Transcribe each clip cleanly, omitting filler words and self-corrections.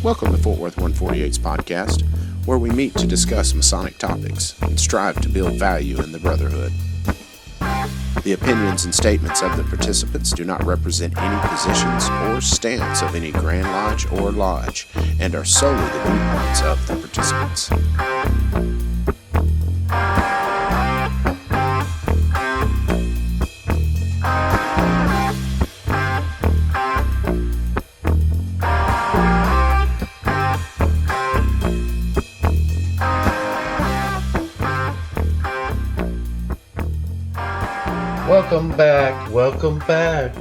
Welcome to Fort Worth 148's podcast, where we meet to discuss Masonic topics and strive to build value in the Brotherhood. The opinions and statements of the participants do not represent any positions or stance of any Grand Lodge or Lodge and are solely the viewpoints of the participants.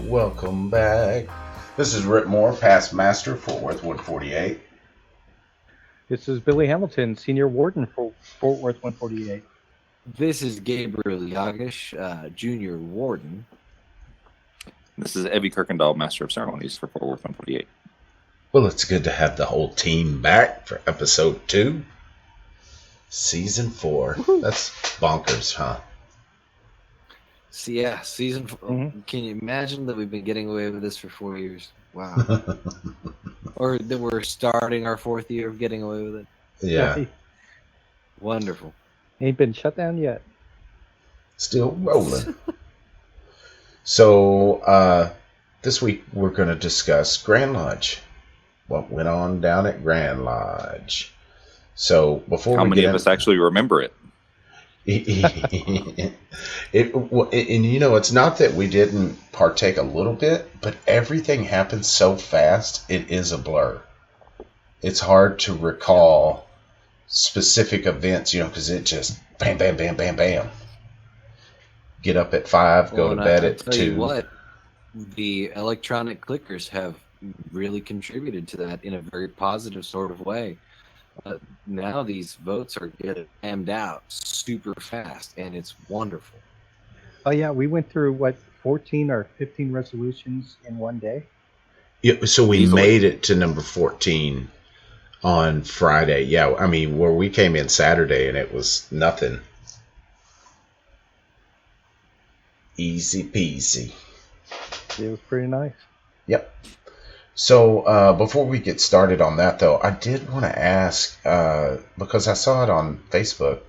Welcome back. This is Rick Moore, past master, Fort Worth 148. This is Billy Hamilton, senior warden for Fort Worth 148. This is Gabriel Yagish, junior warden. This is Evie Kirkendall, master of ceremonies for Fort Worth 148. Well, it's good to have the whole team back for episode 2, season 4. Woo-hoo. That's bonkers, huh? So yeah, season 4. Mm-hmm. Can you imagine that we've been getting away with this for 4 years? Wow. Or that we're starting our 4th year of getting away with it? Yeah. Wonderful. Ain't been shut down yet. Still rolling. So, this week we're going to discuss Grand Lodge. What went on down at Grand Lodge. So, before How we many get of us actually remember it? And you know, it's not that we didn't partake a little bit, but everything happened so fast, it is a blur. It's hard to recall specific events, you know, because it just bam, bam, bam, bam, bam. Get up at 5, go to bed at 2. Tell you what, the electronic clickers have really contributed to that in a very positive sort of way. Now these votes are getting hammed out super fast, and it's wonderful. Oh yeah, we went through 14 or 15 resolutions in one day. Yeah, so we made it to number 14 on Friday. Yeah, I mean, where we came in Saturday and it was nothing. Easy peasy. It was pretty nice. Yep. So before we get started on that, though, I did want to ask, because I saw it on Facebook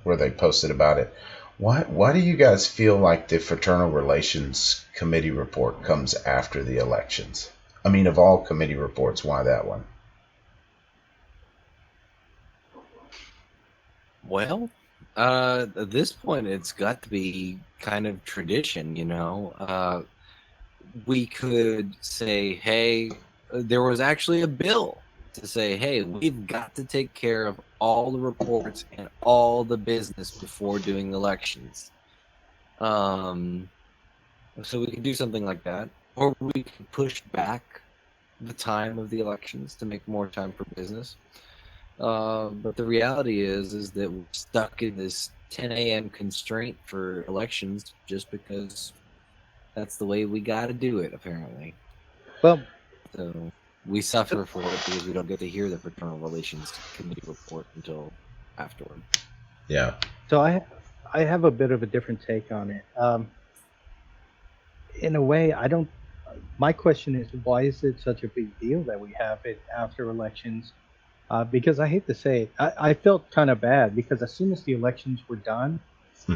where they posted about it, why do you guys feel like the Fraternal Relations Committee report comes after the elections? I mean, of all committee reports, why that one? Well, at this point, it's got to be kind of tradition, you know. We could say, hey, there was actually a bill to say, hey, we've got to take care of all the reports and all the business before doing elections. So we could do something like that. Or we could push back the time of the elections to make more time for business. But the reality is that we're stuck in this 10 a.m. constraint for elections just because that's the way we got to do it, apparently. Well, so we suffer for it because we don't get to hear the Fraternal Relations Committee report until afterward. Yeah. So I have a bit of a different take on it. In a way, my question is, why is it such a big deal that we have it after elections? Because I hate to say it, I felt kind of bad because as soon as the elections were done,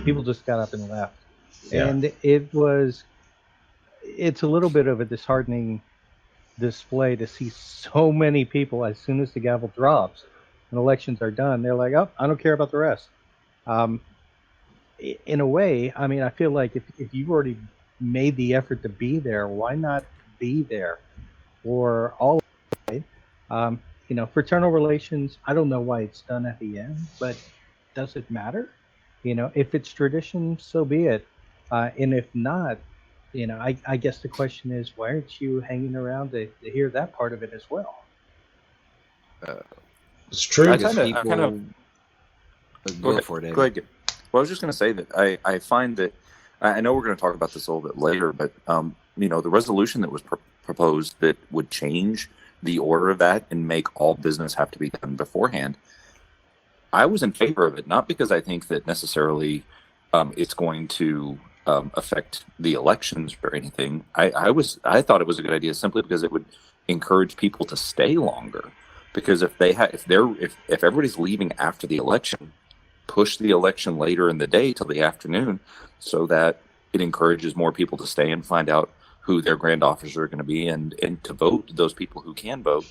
people just got up and left. Yeah. And it's a little bit of a disheartening display to see so many people as soon as the gavel drops and elections are done, they're like, oh, I don't care about the rest. In a way, I mean, I feel like if you've already made the effort to be there, why not be there for all of it? You know, fraternal relations, I don't know why it's done at the end, but does it matter? You know, if it's tradition, so be it. And if not, you know, I guess the question is, why aren't you hanging around to hear that part of it as well? It's true. I kind of go for it. Go ahead. Well, I was just going to say that I find that I know we're going to talk about this a little bit later, but you know, the resolution that was proposed that would change the order of that and make all business have to be done beforehand. I was in favor of it, not because I think that necessarily it's going to affect the elections or anything. I thought it was a good idea simply because it would encourage people to stay longer. Because if everybody's leaving after the election, push the election later in the day till the afternoon, so that it encourages more people to stay and find out who their grand officers are going to be, and to vote those people who can vote.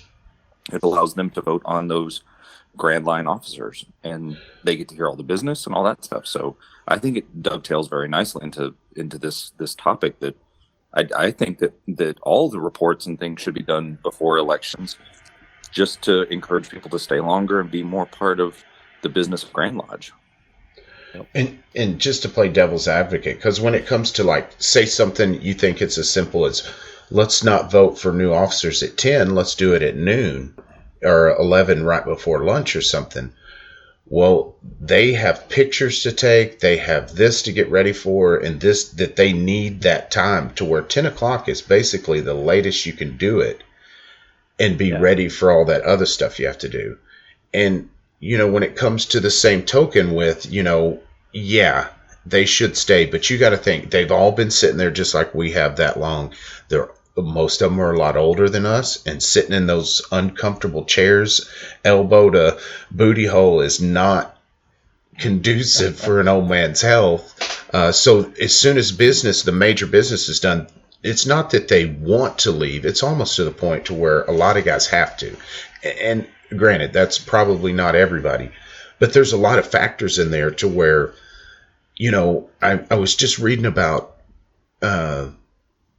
It allows them to vote on those grand line officers, and they get to hear all the business and all that stuff. So I think it dovetails very nicely into this topic, that I think that all the reports and things should be done before elections, just to encourage people to stay longer and be more part of the business of Grand Lodge. And just to play devil's advocate, because when it comes to, like, say something you think it's as simple as, let's not vote for new officers at 10, let's do it at noon or 11 right before lunch or something. Well, they have pictures to take, they have this to get ready for, and this, that they need that time, to where 10 o'clock is basically the latest you can do it and be ready for all that other stuff you have to do. And, you know, when it comes to the same token with, you know, yeah, they should stay, but you got to think, they've all been sitting there just like we have that long. Most of them are a lot older than us, and sitting in those uncomfortable chairs, elbow to booty hole, is not conducive for an old man's health. So as soon as the major business is done, it's not that they want to leave. It's almost to the point to where a lot of guys have to. And granted, that's probably not everybody, but there's a lot of factors in there to where, you know, I was just reading about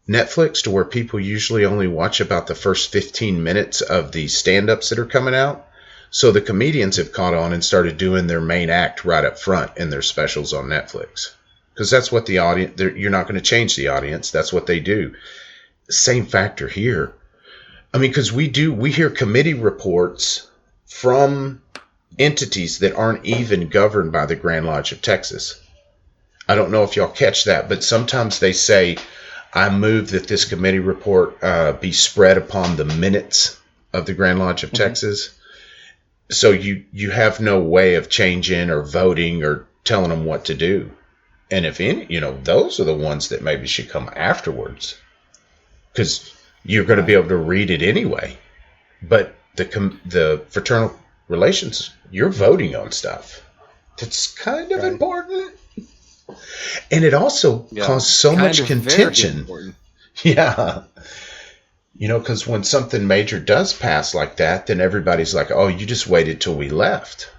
Netflix, to where people usually only watch about the first 15 minutes of the stand-ups that are coming out. So the comedians have caught on and started doing their main act right up front in their specials on Netflix. Because that's what the audience, you're not going to change the audience. That's what they do. Same factor here. I mean, because we hear committee reports from entities that aren't even governed by the Grand Lodge of Texas. I don't know if y'all catch that, but sometimes they say, I move that this committee report be spread upon the minutes of the Grand Lodge of Texas. So you have no way of changing or voting or telling them what to do. And if any, you know, those are the ones that maybe should come afterwards, because you're going to be able to read it anyway. But the fraternal relations, you're voting on stuff that's kind of important. And it also caused so much contention. Yeah. You know, because when something major does pass like that, then everybody's like, oh, you just waited till we left.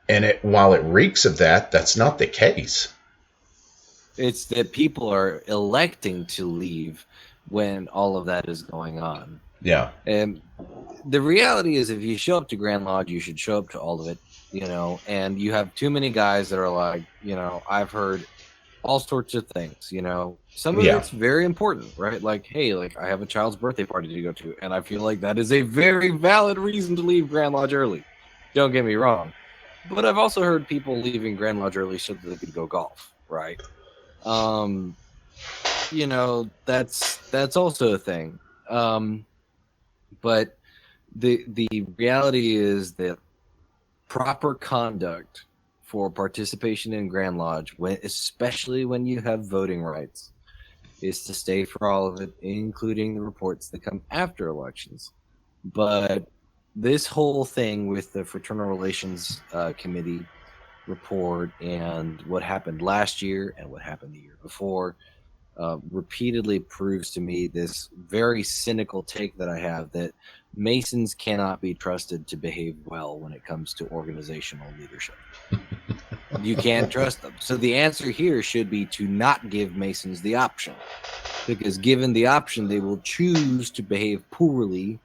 And while it reeks of that, that's not the case. It's that people are electing to leave when all of that is going on. Yeah. And the reality is, if you show up to Grand Lodge, you should show up to all of it, you know, and you have too many guys that are like, you know, I've heard all sorts of things, you know. Some of it's very important, right? Like, hey, like, I have a child's birthday party to go to, and I feel like that is a very valid reason to leave Grand Lodge early. Don't get me wrong. But I've also heard people leaving Grand Lodge early so that they could go golf, right? You know, that's also a thing. But the reality is that proper conduct for participation in Grand Lodge, especially when you have voting rights, is to stay for all of it, including the reports that come after elections. But this whole thing with the Fraternal Relations Committee report and what happened last year and what happened the year before repeatedly proves to me this very cynical take that I have, that Masons cannot be trusted to behave well when it comes to organizational leadership. You can't trust them. So the answer here should be to not give Masons the option, because given the option, they will choose to behave poorly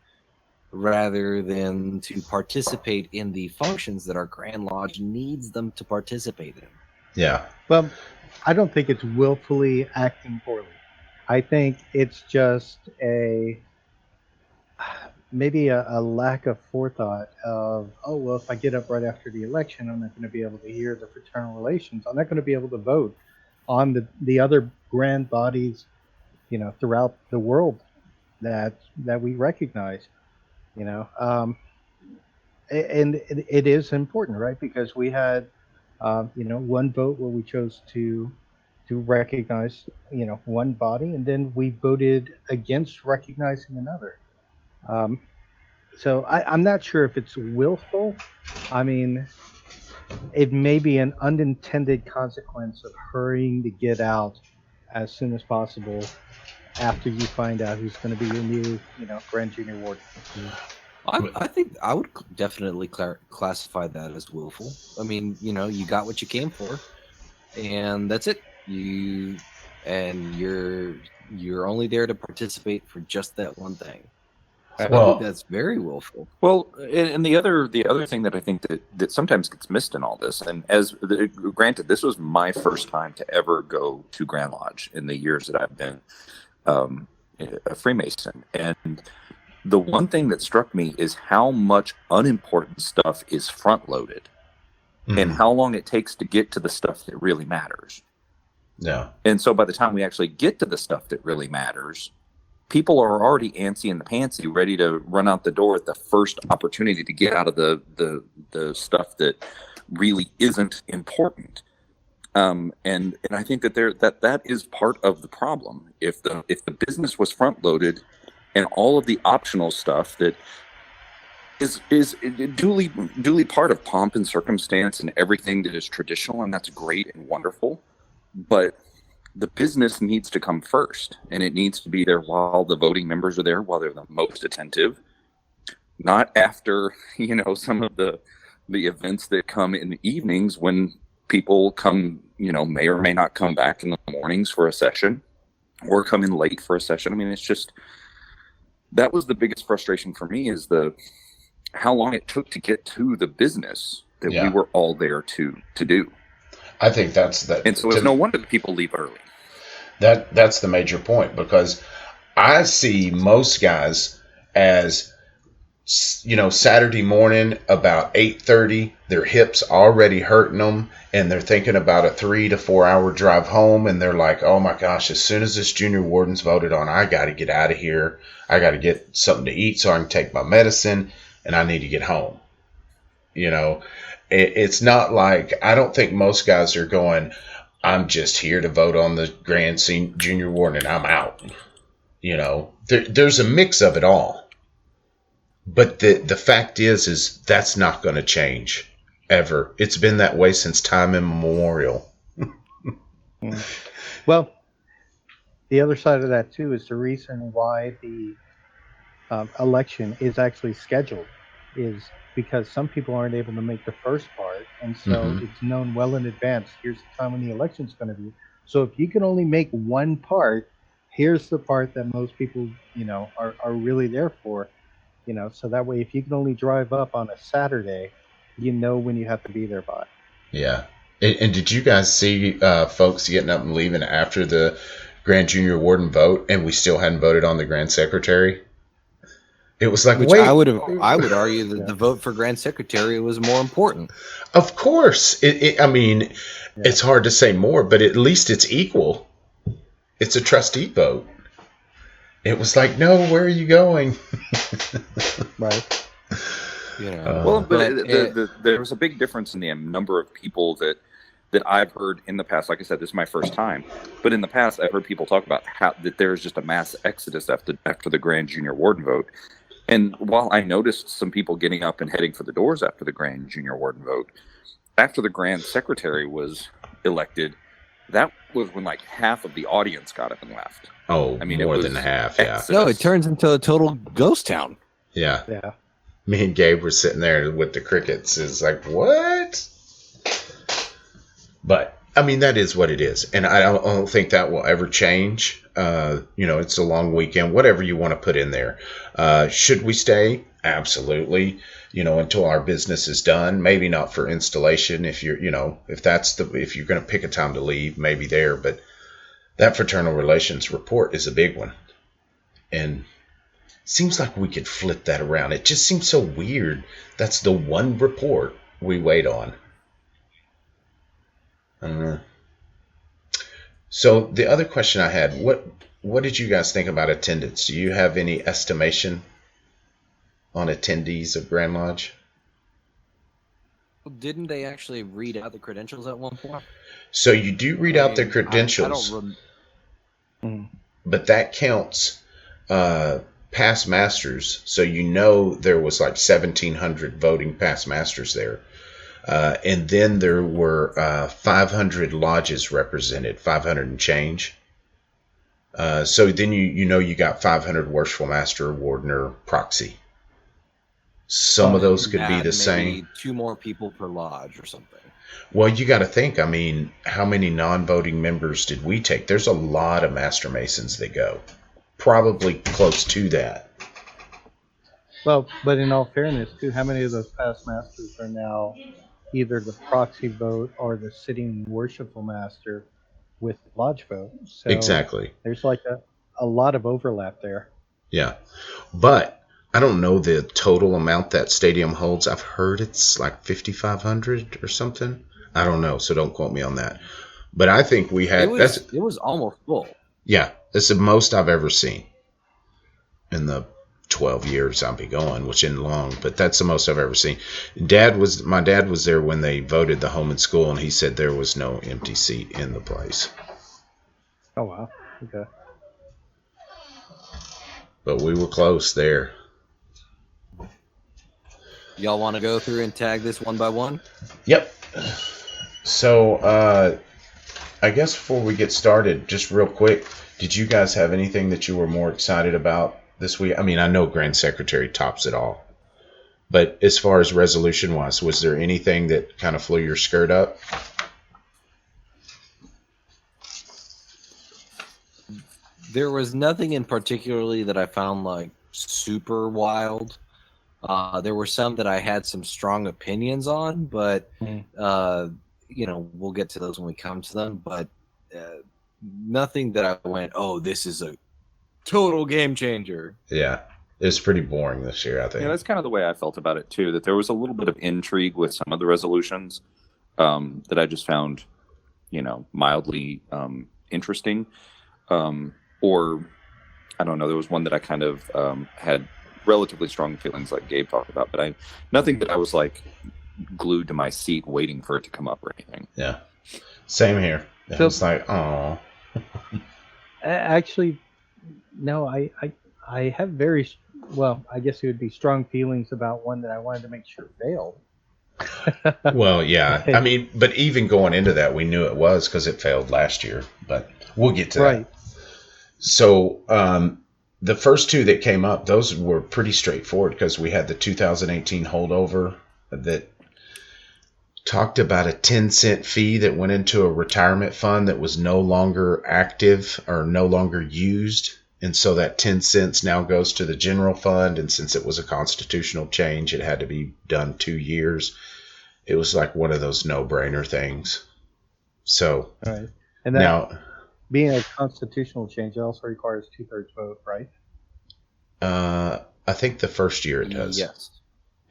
rather than to participate in the functions that our Grand Lodge needs them to participate in. Yeah. Well, I don't think it's willfully acting poorly. I think it's just maybe a lack of forethought of, oh, well, if I get up right after the election, I'm not going to be able to hear the fraternal relations. I'm not going to be able to vote on the other grand bodies, you know, throughout the world that we recognize, you know. and it is important, right? Because we had, one vote where we chose to recognize, one body, and then we voted against recognizing another. Um, so I'm not sure if it's willful. I mean, it may be an unintended consequence of hurrying to get out as soon as possible after you find out who's going to be your new, grand junior warden. I think I would definitely classify that as willful. I mean, you got what you came for, and that's it. You're only there to participate for just that one thing. So I think that's very willful. Well, and the other thing that I think that sometimes gets missed in all this, and granted, this was my first time to ever go to Grand Lodge in the years that I've been a Freemason, and the one thing that struck me is how much unimportant stuff is front loaded, and how long it takes to get to the stuff that really matters. Yeah. And so by the time we actually get to the stuff that really matters, people are already antsy and pantsy, ready to run out the door at the first opportunity to get out of the stuff that really isn't important. And I think that is part of the problem. If the business was front loaded, and all of the optional stuff that is duly part of pomp and circumstance and everything that is traditional, and that's great and wonderful, but the business needs to come first, and it needs to be there while the voting members are there, while they're the most attentive, not after some of the events that come in the evenings when people come, may or may not come back in the mornings for a session or come in late for a session. I mean, it's just, that was the biggest frustration for me, is how long it took to get to the business that we were all there to do. I think that's that. And so it's no wonder that people leave early. That's the major point, because I see most guys as, Saturday morning about 8:30, their hips already hurting them, and they're thinking about a 3 to 4 hour drive home, and they're like, oh my gosh, as soon as this junior warden's voted on, I got to get out of here. I got to get something to eat so I can take my medicine, and I need to get home. It's not like, I don't think most guys are going, I'm just here to vote on the grand junior warden and I'm out. There's a mix of it all. But the fact is that's not going to change ever. It's been that way since time immemorial. Well, the other side of that too is the reason why the election is actually scheduled is because some people aren't able to make the first part, and so it's known well in advance. Here's the time when the election's going to be. So if you can only make one part, here's the part that most people, are really there for. So that way, if you can only drive up on a Saturday, when you have to be there by. Yeah. And did you guys see folks getting up and leaving after the grand junior warden vote, and we still hadn't voted on the grand secretary? It was like, wait. I would argue that the vote for grand secretary was more important. Of course. It's hard to say more, but at least it's equal. It's a trustee vote. It was like, no, where are you going? Right. There was a big difference in the number of people that I've heard in the past. Like I said, this is my first time, but in the past, I've heard people talk about how that there's just a mass exodus after the grand junior warden vote. And while I noticed some people getting up and heading for the doors after the grand junior warden vote, after the grand secretary was elected, that was when like half of the audience got up and left. Oh, more than half, yeah. Exodus. No, it turns into a total ghost town. Yeah. Yeah. Me and Gabe were sitting there with the crickets. It's like, what? But, that is what it is. And I don't think that will ever change. It's a long weekend, whatever you want to put in there. Should we stay? Absolutely. Until our business is done. Maybe not for installation. If you're, if you're going to pick a time to leave, maybe there. But that fraternal relations report is a big one. And seems like we could flip that around. It just seems so weird. That's the one report we wait on. I don't know. So the other question I had, what did you guys think about attendance? Do you have any estimation on attendees of Grand Lodge? Didn't they actually read out the credentials at one point? So you do read out the credentials, but that counts past masters. So you know there was like 1,700 voting past masters there. And then there were 500 lodges represented, 500 and change. So then you know you got 500 Worshipful Master, Wardener, Proxy. Some of those could be the same. 2 more people per lodge or something. Well, you got to think, I mean, how many non-voting members did we take? There's a lot of Master Masons that go. Probably close to that. Well, but in all fairness, too, how many of those past masters are now either the proxy vote or the sitting worshipful master with lodge vote? So exactly. There's like a lot of overlap there. Yeah. But I don't know the total amount that stadium holds. I've heard it's like 5,500 or something. I don't know, so don't quote me on that. But I think we had... It was almost full. Yeah, it's the most I've ever seen in the 12 years I'll be going, which isn't long, but that's the most I've ever seen. My dad was there when they voted the home and school, and he said there was no empty seat in the place. Oh, wow. Okay. But we were close there. Y'all want to go through and tag this one by one? Yep. So, I guess before we get started, just real quick, did you guys have anything that you were more excited about this week? I mean, I know Grand Secretary tops it all. But as far as resolution-wise, was there anything that kind of flew your skirt up? There was nothing in particularly that I found like super wild. There were some that I had some strong opinions on, but we'll get to those when we come to them. But nothing that I went, oh, this is a total game changer. Yeah, it's pretty boring this year, I think. Yeah, that's kind of the way I felt about it too. That there was a little bit of intrigue with some of the resolutions that I just found, mildly interesting. Or I don't know. There was one that I kind of had relatively strong feelings, like Gabe talked about, but nothing that I was like glued to my seat waiting for it to come up or anything. Yeah, same here. It was like, oh. Actually, no. I have I guess it would be strong feelings about one that I wanted to make sure failed. Well, yeah. I mean, but even going into that, we knew it was because it failed last year. But we'll get to that. So the first two that came up, those were pretty straightforward because we had the 2018 holdover that talked about a 10-cent fee that went into a retirement fund that was no longer active or no longer used. And so that 10 cents now goes to the general fund. And since it was a constitutional change, it had to be done 2 years. It was like one of those no-brainer things. So all right. And that, now, being a constitutional change, it also requires 2/3 vote, right? I think the first year it does. Yes.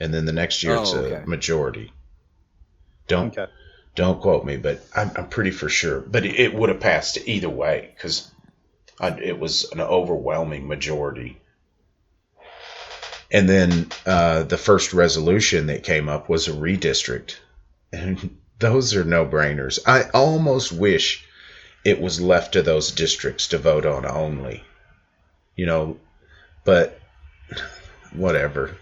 And then the next year it's a majority. Don't quote me, but I'm pretty for sure. But it would have passed either way because it was an overwhelming majority. And then the first resolution that came up was a redistrict. And those are no-brainers. I almost wish it was left to those districts to vote on only. But whatever.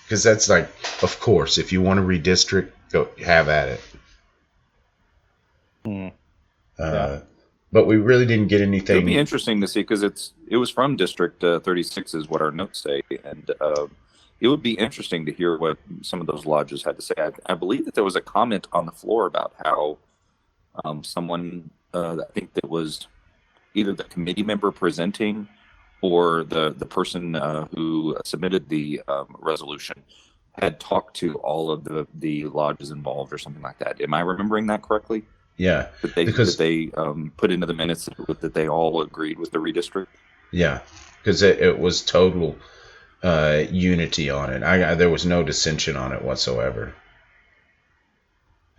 Because that's like, of course, if you want to redistrict, go have at it. But we really didn't get anything. It'll be interesting to see because it was from District 36 is what our notes say, and it would be interesting to hear what some of those lodges had to say. I believe that there was a comment on the floor about how someone, I think that was either the committee member presenting or the person who submitted the resolution had talked to all of the lodges involved or something like that. Am I remembering that correctly? Yeah, that they put into the minutes that they all agreed with the redistrict. Yeah, because it was total unity on it. There was no dissension on it whatsoever,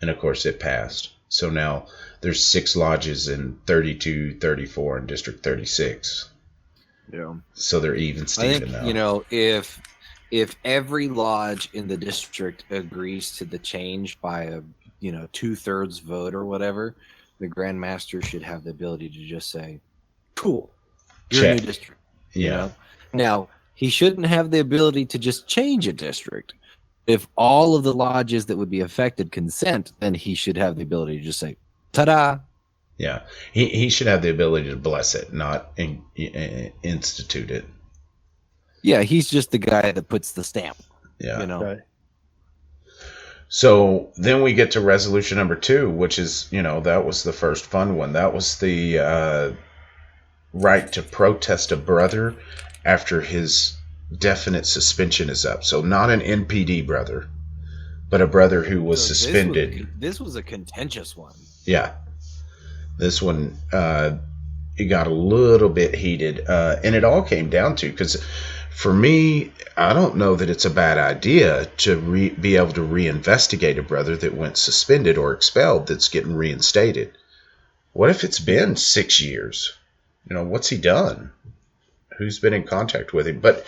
and of course it passed. So now there's 6 lodges in 32, 34, and District 36. Yeah. So they're even Steven now. If if every lodge in the district agrees to the change by a 2/3 vote or whatever, the Grand Master should have the ability to just say, "Cool, you're a new Check. district." Yeah. Now he shouldn't have the ability to just change a district. If all of the lodges that would be affected consent, then he should have the ability to just say, "Ta-da!" Yeah. He should have the ability to bless it, not institute it. Yeah, he's just the guy that puts the stamp. Yeah. Right. So then we get to resolution number 2, which is, that was the first fun one. That was the right to protest a brother after his definite suspension is up. So not an NPD brother, but a brother who was suspended. This was a contentious one. Yeah. This one, it got a little bit heated. And it all came down to, because for me, I don't know that it's a bad idea to be able to reinvestigate a brother that went suspended or expelled that's getting reinstated. What if it's been 6 years? What's he done? Who's been in contact with him? But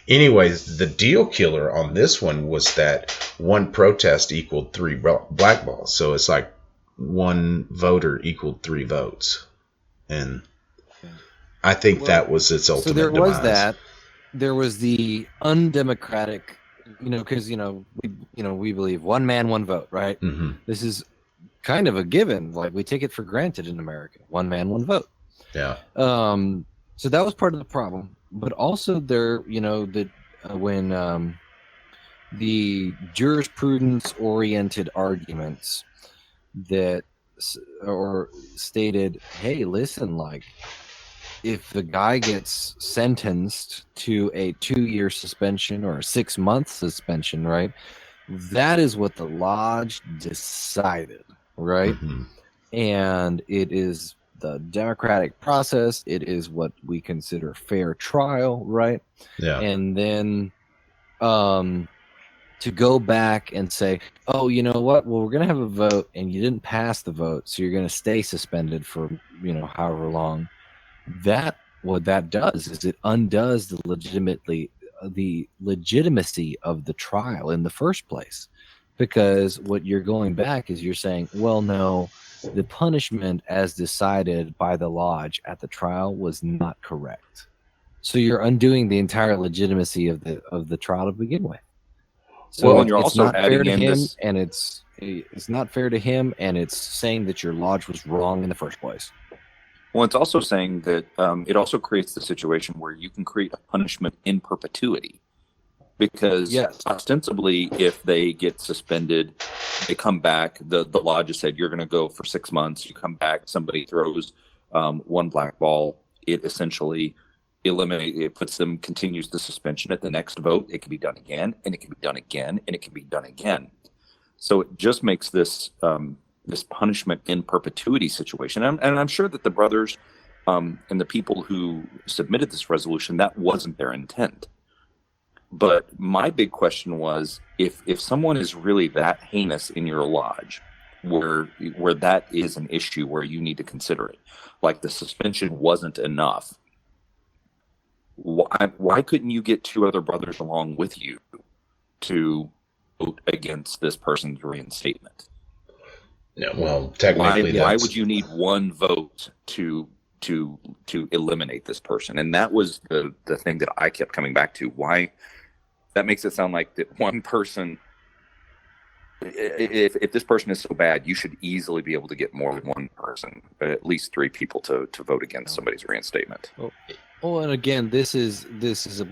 anyways, the deal killer on this one was that one protest equaled 3 blackballs. So it's like one voter equaled 3 votes. And I think that was its ultimate demise. So there was that. There was the undemocratic, because, we believe one man, one vote, right? Mm-hmm. This is kind of a given. Like, we take it for granted in America. One man, one vote. Yeah. So that was part of the problem. But also when the jurisprudence-oriented arguments that stated, hey, listen, like, if the guy gets sentenced to a 2-year suspension or a 6-month suspension, right, that is what the lodge decided, right? Mm-hmm. And it is the democratic process. It is what we consider fair trial, right? Yeah. And then to go back and say, oh, you know what? Well, we're going to have a vote and you didn't pass the vote, so you're going to stay suspended for, however long. What that does is it undoes the legitimacy of the trial in the first place, because what you're going back is you're saying, well, no, the punishment as decided by the lodge at the trial was not correct. So you're undoing the entire legitimacy of the trial to begin with. So well, you're it's also not fair to adding him, this, and it's not fair to him, and it's saying that your lodge was wrong in the first place. well, it's also saying that it also creates the situation where you can create a punishment in perpetuity. Because ostensibly, if they get suspended, they come back, the lodge has said, you're going to go for 6 months. You come back, somebody throws one black ball. It essentially continues the suspension at the next vote. It can be done again, and it can be done again, and it can be done again. So it just makes this this punishment in perpetuity situation. And I'm sure that the brothers and the people who submitted this resolution, that wasn't their intent. But my big question was, if someone is really that heinous in your lodge, where that is an issue where you need to consider it, like the suspension wasn't enough, why couldn't you get 2 other brothers along with you to vote against this person's reinstatement? Yeah, well, technically, why would you need 1 vote to eliminate this person? And that was the thing that I kept coming back to. Why? That makes it sound like that one person, if this person is so bad, you should easily be able to get more than 1 person, at least 3 people to vote against somebody's reinstatement. Well, and again, this is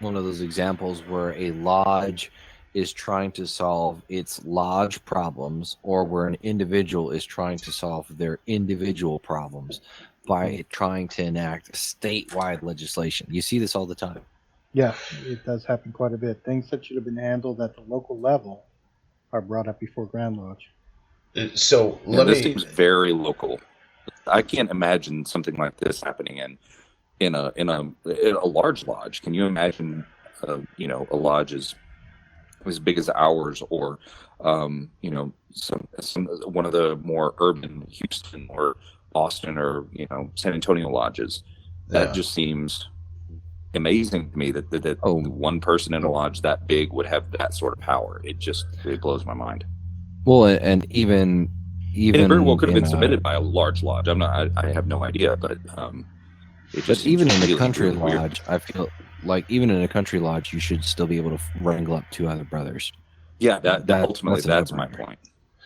one of those examples where a lodge is trying to solve its lodge problems, or where an individual is trying to solve their individual problems by trying to enact statewide legislation. You see this all the time. Yeah, it does happen quite a bit. Things that should have been handled at the local level are brought up before Grand Lodge. So this seems very local. I can't imagine something like this happening in a large lodge. Can you imagine, a lodge as big as ours, or some one of the more urban Houston or Austin or San Antonio lodges? That just seems amazing to me that Oh, one person in a lodge that big would have that sort of power. It blows my mind. well, and even And it very well could have in been submitted by a large lodge. I have no idea, but it but just seems even in a really, country really weird. lodge, I feel like even in a country lodge, you should still be able to wrangle up two other brothers. Yeah, that ultimately that's a that's my no-brainer. point.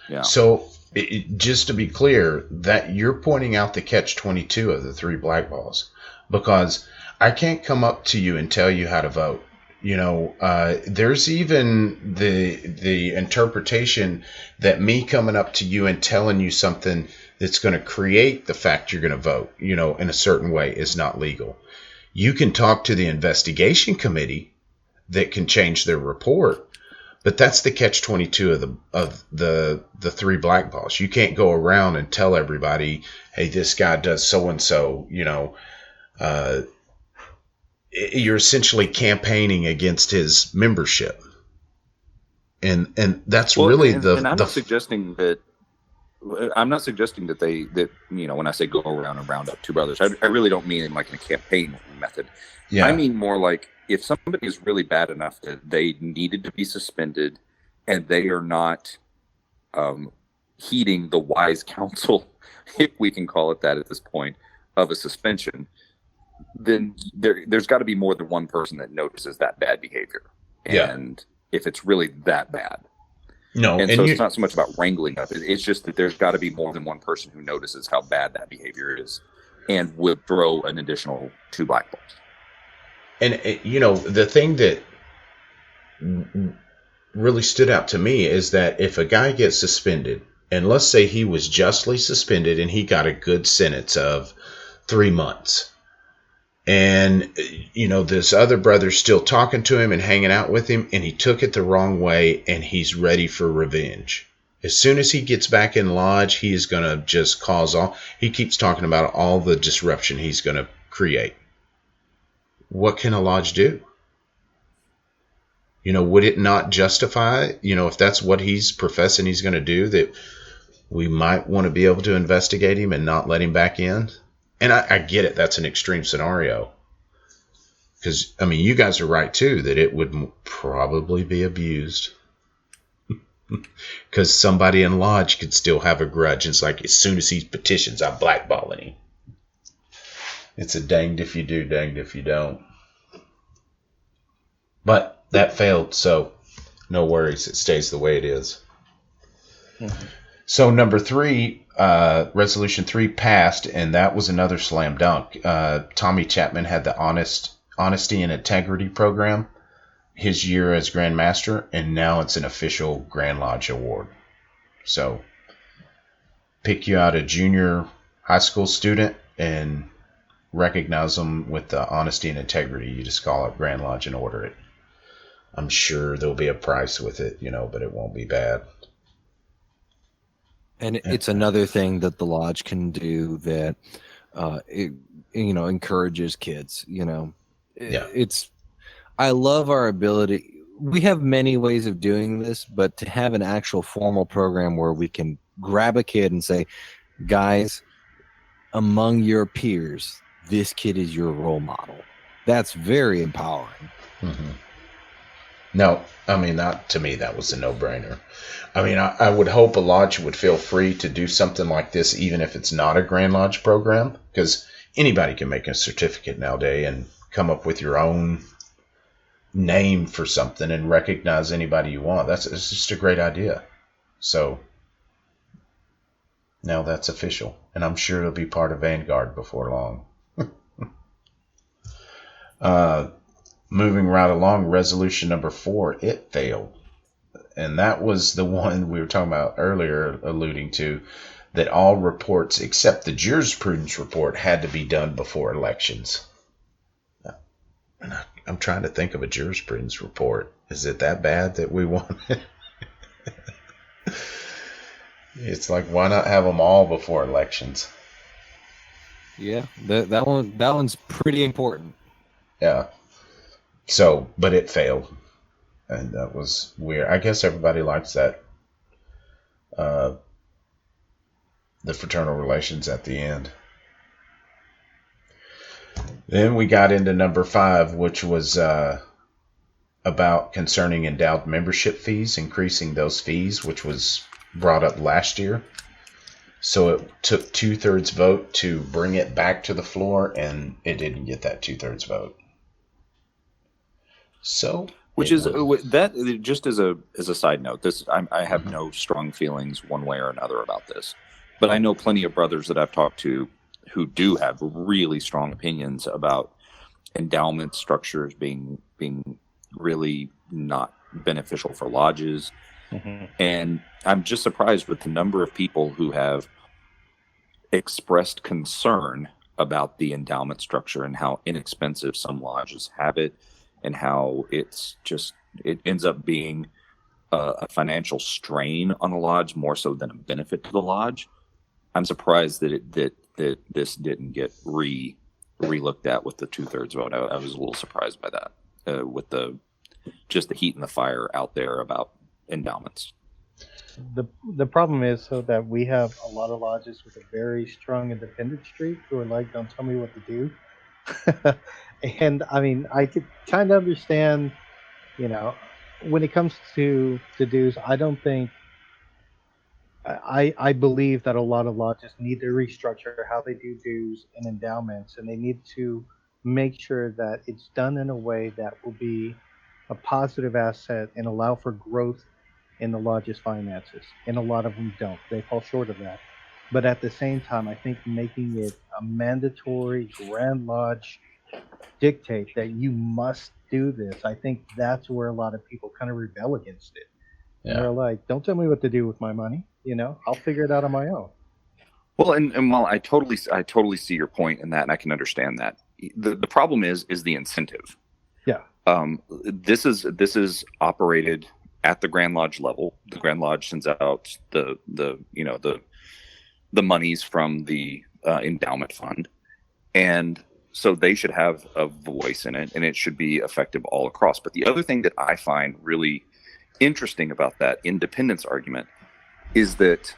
Yeah. So just to be clear, that you're pointing out the catch-22 of the three blackballs, because I can't come up to you and tell you how to vote. There's even the interpretation that me coming up to you and telling you something that's going to create the fact you're going to vote, in a certain way is not legal. You can talk to the investigation committee that can change their report, but that's the catch-22 of the three blackballs. You can't go around and tell everybody, hey, this guy does so and so. You're essentially campaigning against his membership, and that's really and I'm not suggesting that. I'm not suggesting that when I say go around and round up two brothers, I really don't mean like in a campaign method. Yeah. I mean more like if somebody is really bad enough that they needed to be suspended, and they are not heeding the wise counsel, if we can call it that at this point, of a suspension, then there's got to be more than one person that notices that bad behavior. And if it's really that bad. No, and so it's not so much about wrangling up. It's just that there's got to be more than one person who notices how bad that behavior is and would throw an additional 2 black balls. And, the thing that really stood out to me is that if a guy gets suspended, and let's say he was justly suspended and he got a good sentence of 3 months, and, this other brother's still talking to him and hanging out with him, and he took it the wrong way, and he's ready for revenge. As soon as he gets back in lodge, he is going to just cause he keeps talking about all the disruption he's going to create. What can a lodge do? Would it not justify, if that's what he's professing he's going to do, that we might want to be able to investigate him and not let him back in? And I get it. That's an extreme scenario. Because, you guys are right, too, that it would probably be abused. Because somebody in lodge could still have a grudge. It's like, as soon as he petitions, I'm blackballing him. It's a danged if you do, danged if you don't. But that failed, so no worries. It stays the way it is. Mm-hmm. So number 3, resolution 3 passed, and that was another slam dunk. Tommy Chapman had the Honesty and Integrity program his year as Grand Master, and now it's an official Grand Lodge award. So pick you out a junior high school student and recognize them with the Honesty and Integrity. You just call up Grand Lodge and order it. I'm sure there'll be a price with it, but it won't be bad. And it's another thing that the lodge can do that, encourages kids. I love our ability. We have many ways of doing this, but to have an actual formal program where we can grab a kid and say, guys, among your peers, this kid is your role model. That's very empowering. Mm-hmm. No, that, to me, that was a no-brainer. I would hope a lodge would feel free to do something like this, even if it's not a Grand Lodge program, because anybody can make a certificate nowadays and come up with your own name for something and recognize anybody you want. It's just a great idea. So now that's official, and I'm sure it'll be part of Vanguard before long. Moving right along, resolution number 4, it failed. And that was the one we were talking about earlier, alluding to, that all reports except the jurisprudence report had to be done before elections. And I'm trying to think of a jurisprudence report. Is it that bad that we want it? It's like, why not have them all before elections? Yeah, that one's pretty important. Yeah. So, but it failed. And that was weird. I guess everybody likes that. The fraternal relations at the end. Then we got into number 5, which was about concerning endowed membership fees, increasing those fees, which was brought up last year. So it took 2/3 vote to bring it back to the floor, and it didn't get that 2/3 vote. So, which is that, just as a side note, this I have no strong feelings one way or another about this, but I know plenty of brothers that I've talked to who do have really strong opinions about endowment structures being really not beneficial for lodges. And I'm just surprised with the number of people who have expressed concern about the endowment structure and how inexpensive some lodges have it, and how it ends up being a financial strain on a lodge more so than a benefit to the lodge. I'm surprised that this didn't get re-looked at with the 2/3 vote. I was a little surprised by that, with the heat and the fire out there about endowments. The problem is so that we have a lot of lodges with a very strong independent streak who are like, don't tell me what to do. And I mean, I could kind of understand, when it comes to dues, I don't think I believe that a lot of lodges need to restructure how they do dues and endowments, and they need to make sure that it's done in a way that will be a positive asset and allow for growth in the lodge's finances. And a lot of them don't. They fall short of that. But at the same time, I think making it a mandatory Grand Lodge dictate that you must do this, I think that's where a lot of people kind of rebel against it. Yeah. They're like, don't tell me what to do with my money. I'll figure it out on my own. Well, and while I totally see your point in that, and I can understand that, the problem is the incentive. Yeah. This is operated at the Grand Lodge level. The Grand Lodge sends out the monies from the endowment fund, and so they should have a voice in it, and it should be effective all across. But the other thing that I find really interesting about that independence argument is that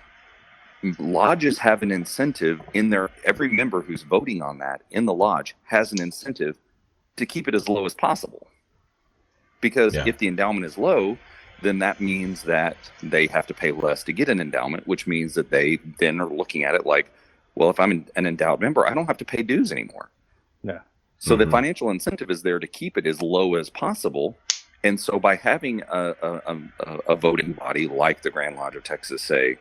lodges have an incentive in their, every member who's voting on that in the lodge has an incentive to keep it as low as possible. Because if the endowment is low, then that means that they have to pay less to get an endowment, which means that they then are looking at it like, well, if I'm an endowed member, I don't have to pay dues anymore. Yeah. So the financial incentive is there to keep it as low as possible. And so by having a voting body like the Grand Lodge of Texas say,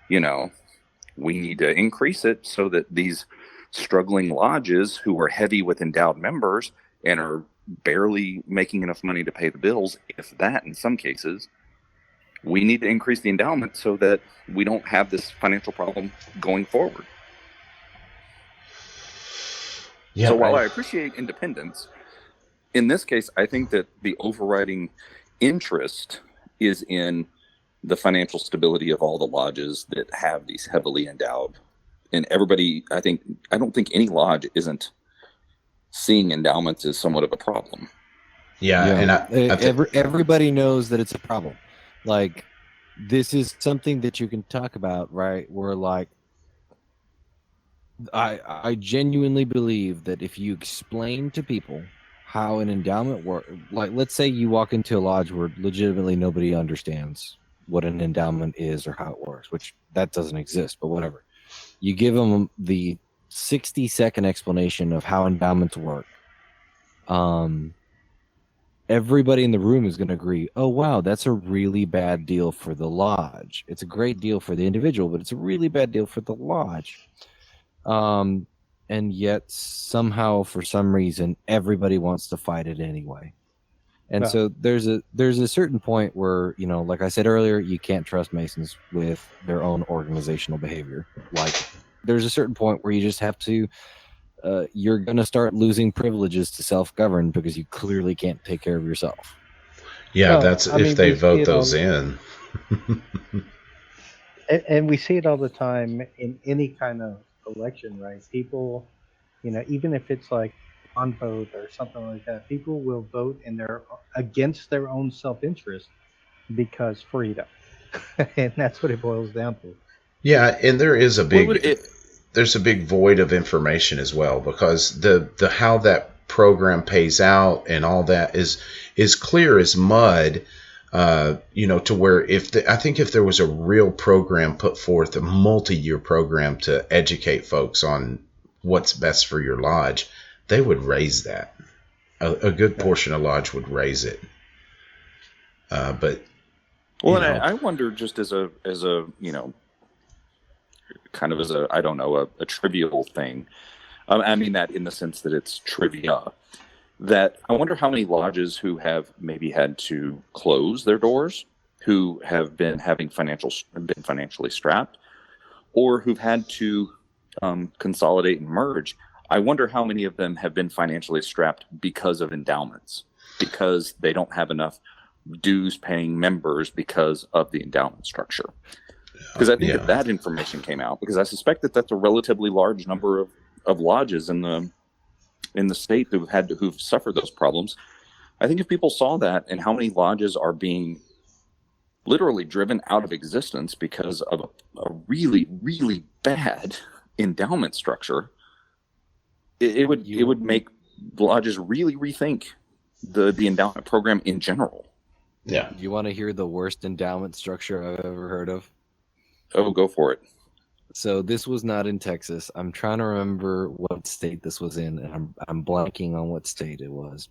we need to increase it so that these struggling lodges who are heavy with endowed members and are barely making enough money to pay the bills, if that in some cases, we need to increase the endowment so that we don't have this financial problem going forward. Yeah, so while I appreciate independence, in this case, I think that the overriding interest is in the financial stability of all the lodges that have these heavily endowed. And everybody, I don't think any lodge isn't seeing endowments as somewhat of a problem. Yeah, and everybody knows that it's a problem. Like, this is something that you can talk about, right? Where, like, I genuinely believe that if you explain to people how an endowment works, like, let's say you walk into a lodge where legitimately nobody understands what an endowment is or how it works, which that doesn't exist, but whatever. You give them the 60-second explanation of how endowments work. Everybody in the room is going to agree, oh, wow, that's a really bad deal for the lodge. It's a great deal for the individual, but it's a really bad deal for the lodge. And yet somehow, for some reason, everybody wants to fight it anyway. And so there's a certain point where, like I said earlier, you can't trust Masons with their own organizational behavior. Like, there's a certain point where you just have to, you're going to start losing privileges to self-govern because you clearly can't take care of yourself. Yeah, that's if they vote those in. And we see it all the time in any kind of election, right? People, even if it's like on vote or something like that, people will vote against their own self-interest because freedom. And that's what it boils down to. Yeah, and there is a big there's a big void of information as well, because the how that program pays out and all that is clear as mud. To where I think if there was a real program put forth, a multi-year program to educate folks on what's best for your lodge, they would raise that. A good portion of lodge would raise it. But well, and I wonder, just as a kind of as a, I don't know, a trivial thing. I mean that in the sense that it's trivia. That I wonder how many lodges who have maybe had to close their doors, who have been financially strapped, or who've had to consolidate and merge. I wonder how many of them have been financially strapped because of endowments, because they don't have enough dues paying members because of the endowment structure. Because I think that information came out, because I suspect that that's a relatively large number of lodges in the state who've suffered those problems. I think if people saw that, and how many lodges are being literally driven out of existence because of a really, really bad endowment structure, it would make lodges really rethink the endowment program in general. Yeah. You want to hear the worst endowment structure I've ever heard of? Oh, go for it. So this was not in Texas. I'm trying to remember what state this was in, and I'm blanking on what state it was.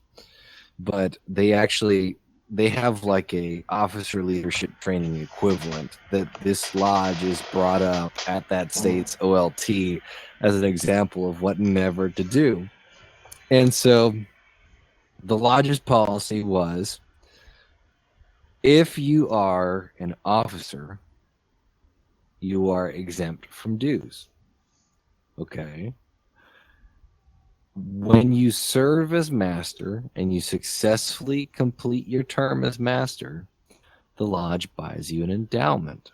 But they have like a officer leadership training equivalent that this lodge is brought up at that state's OLT as an example of what never to do. And so the lodge's policy was, if you are an officer, you are exempt from dues. Okay. When you serve as master and you successfully complete your term as master, the lodge buys you an endowment.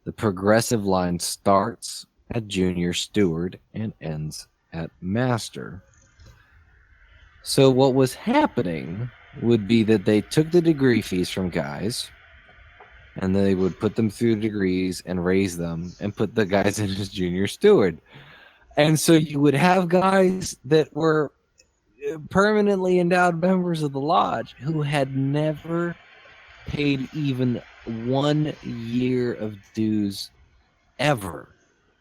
The progressive line starts at junior steward and ends at master. So what was happening would be that they took the degree fees from guys, and they would put them through degrees and raise them and put the guys in as junior steward. And so you would have guys that were permanently endowed members of the lodge who had never paid even 1 year of dues ever,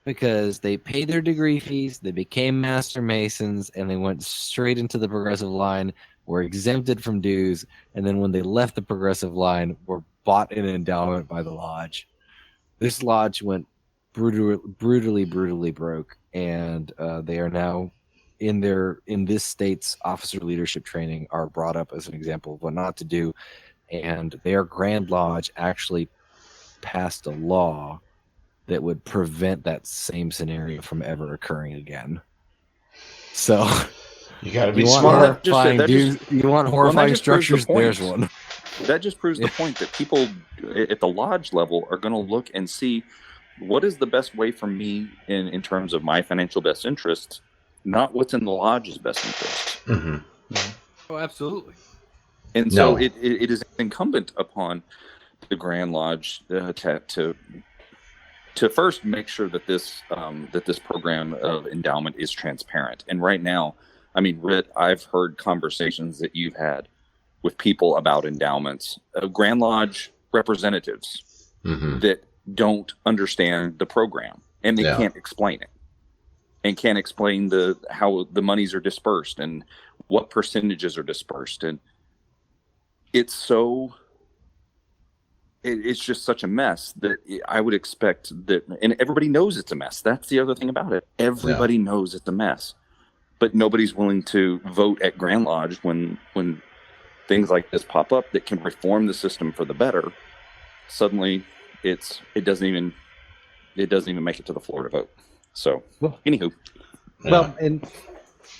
because they paid their degree fees, they became master masons, and they went straight into the progressive line, were exempted from dues, and then when they left the progressive line, were bought an endowment by the lodge. This lodge went brutally broke, and they are now in this state's officer leadership training are brought up as an example of what not to do. And their Grand Lodge actually passed a law that would prevent that same scenario from ever occurring again. So you got to be smart. You want horrifying structures? There's one. That just proves the point that people at the lodge level are going to look and see what is the best way for me in terms of my financial best interest, not what's in the lodge's best interest. Mm-hmm. Oh, absolutely. And so it is incumbent upon the Grand Lodge to first make sure that this program of endowment is transparent. And right now, I mean, Rit, I've heard conversations that you've had with people about endowments, Grand Lodge representatives that don't understand the program, and they can't explain it, and can't explain how the monies are dispersed and what percentages are dispersed. And it's just such a mess that I would expect that, and everybody knows it's a mess. That's the other thing about it. Everybody knows it's a mess, but nobody's willing to vote at Grand Lodge when things like this pop up that can reform the system for the better. Suddenly, it doesn't even make it to the floor to vote. So, anywho. Well, and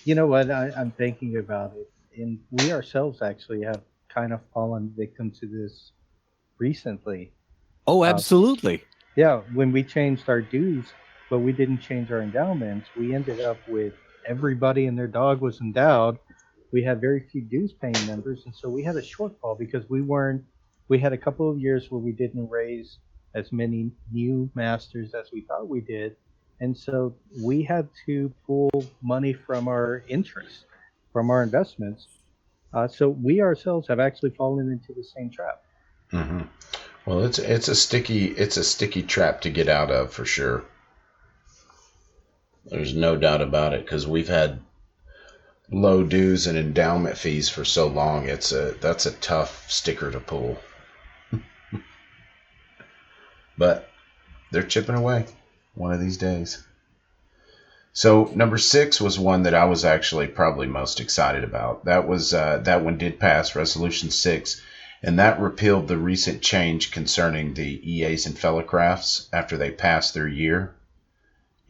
you know what? I'm thinking about it, and we ourselves actually have kind of fallen victim to this recently. Oh, absolutely. Yeah, when we changed our dues, but we didn't change our endowments, we ended up with everybody and their dog was endowed. We had very few dues paying members, and so we had a shortfall because we had a couple of years where we didn't raise as many new masters as we thought we did, And so we had to pull money from our interest, from our investments. So we ourselves have actually fallen into the same trap. Hmm. Well, it's a sticky trap to get out of for sure. There's no doubt about it, because we've had low dues and endowment fees for so long. That's a tough sticker to pull. But they're chipping away one of these days. So number 6 was one that I was actually probably most excited about. That was that one did pass, Resolution 6, and that repealed the recent change concerning the EAs and fellowcrafts after they passed their year.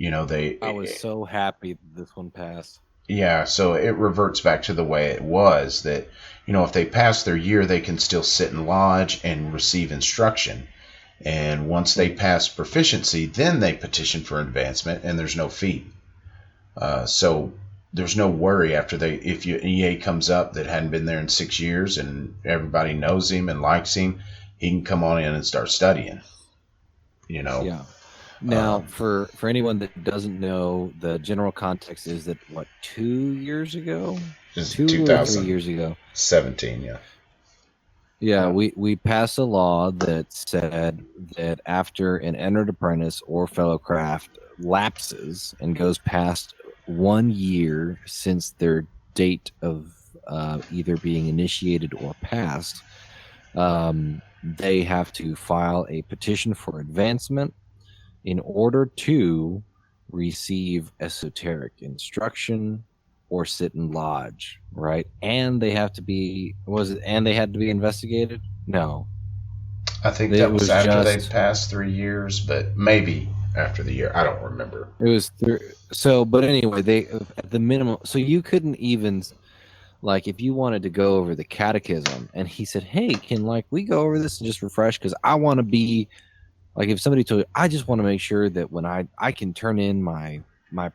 I was so happy that this one passed. Yeah, so it reverts back to the way it was, that, if they pass their year, they can still sit in lodge and receive instruction. And once they pass proficiency, then they petition for advancement, and there's no fee. So there's no worry if an EA comes up that hadn't been there in 6 years and everybody knows him and likes him, he can come on in and start studying. Yeah. Now, for anyone that doesn't know, the general context is that 2 years ago, 2 or 3 years ago, 17, yeah. Yeah, we passed a law that said that after an entered apprentice or fellowcraft lapses and goes past 1 year since their date of either being initiated or passed, they have to file a petition for advancement in order to receive esoteric instruction or sit in lodge, right? And they have to be and they had to be investigated? No. I think that was after they passed 3 years, but maybe after the year. I don't remember. It was but anyway, they at the minimum, so you couldn't even, like, if you wanted to go over the catechism and he said, "Hey, can we go over this and just refresh, because I want to be," like, if somebody told you, "I just want to make sure that when I can turn in my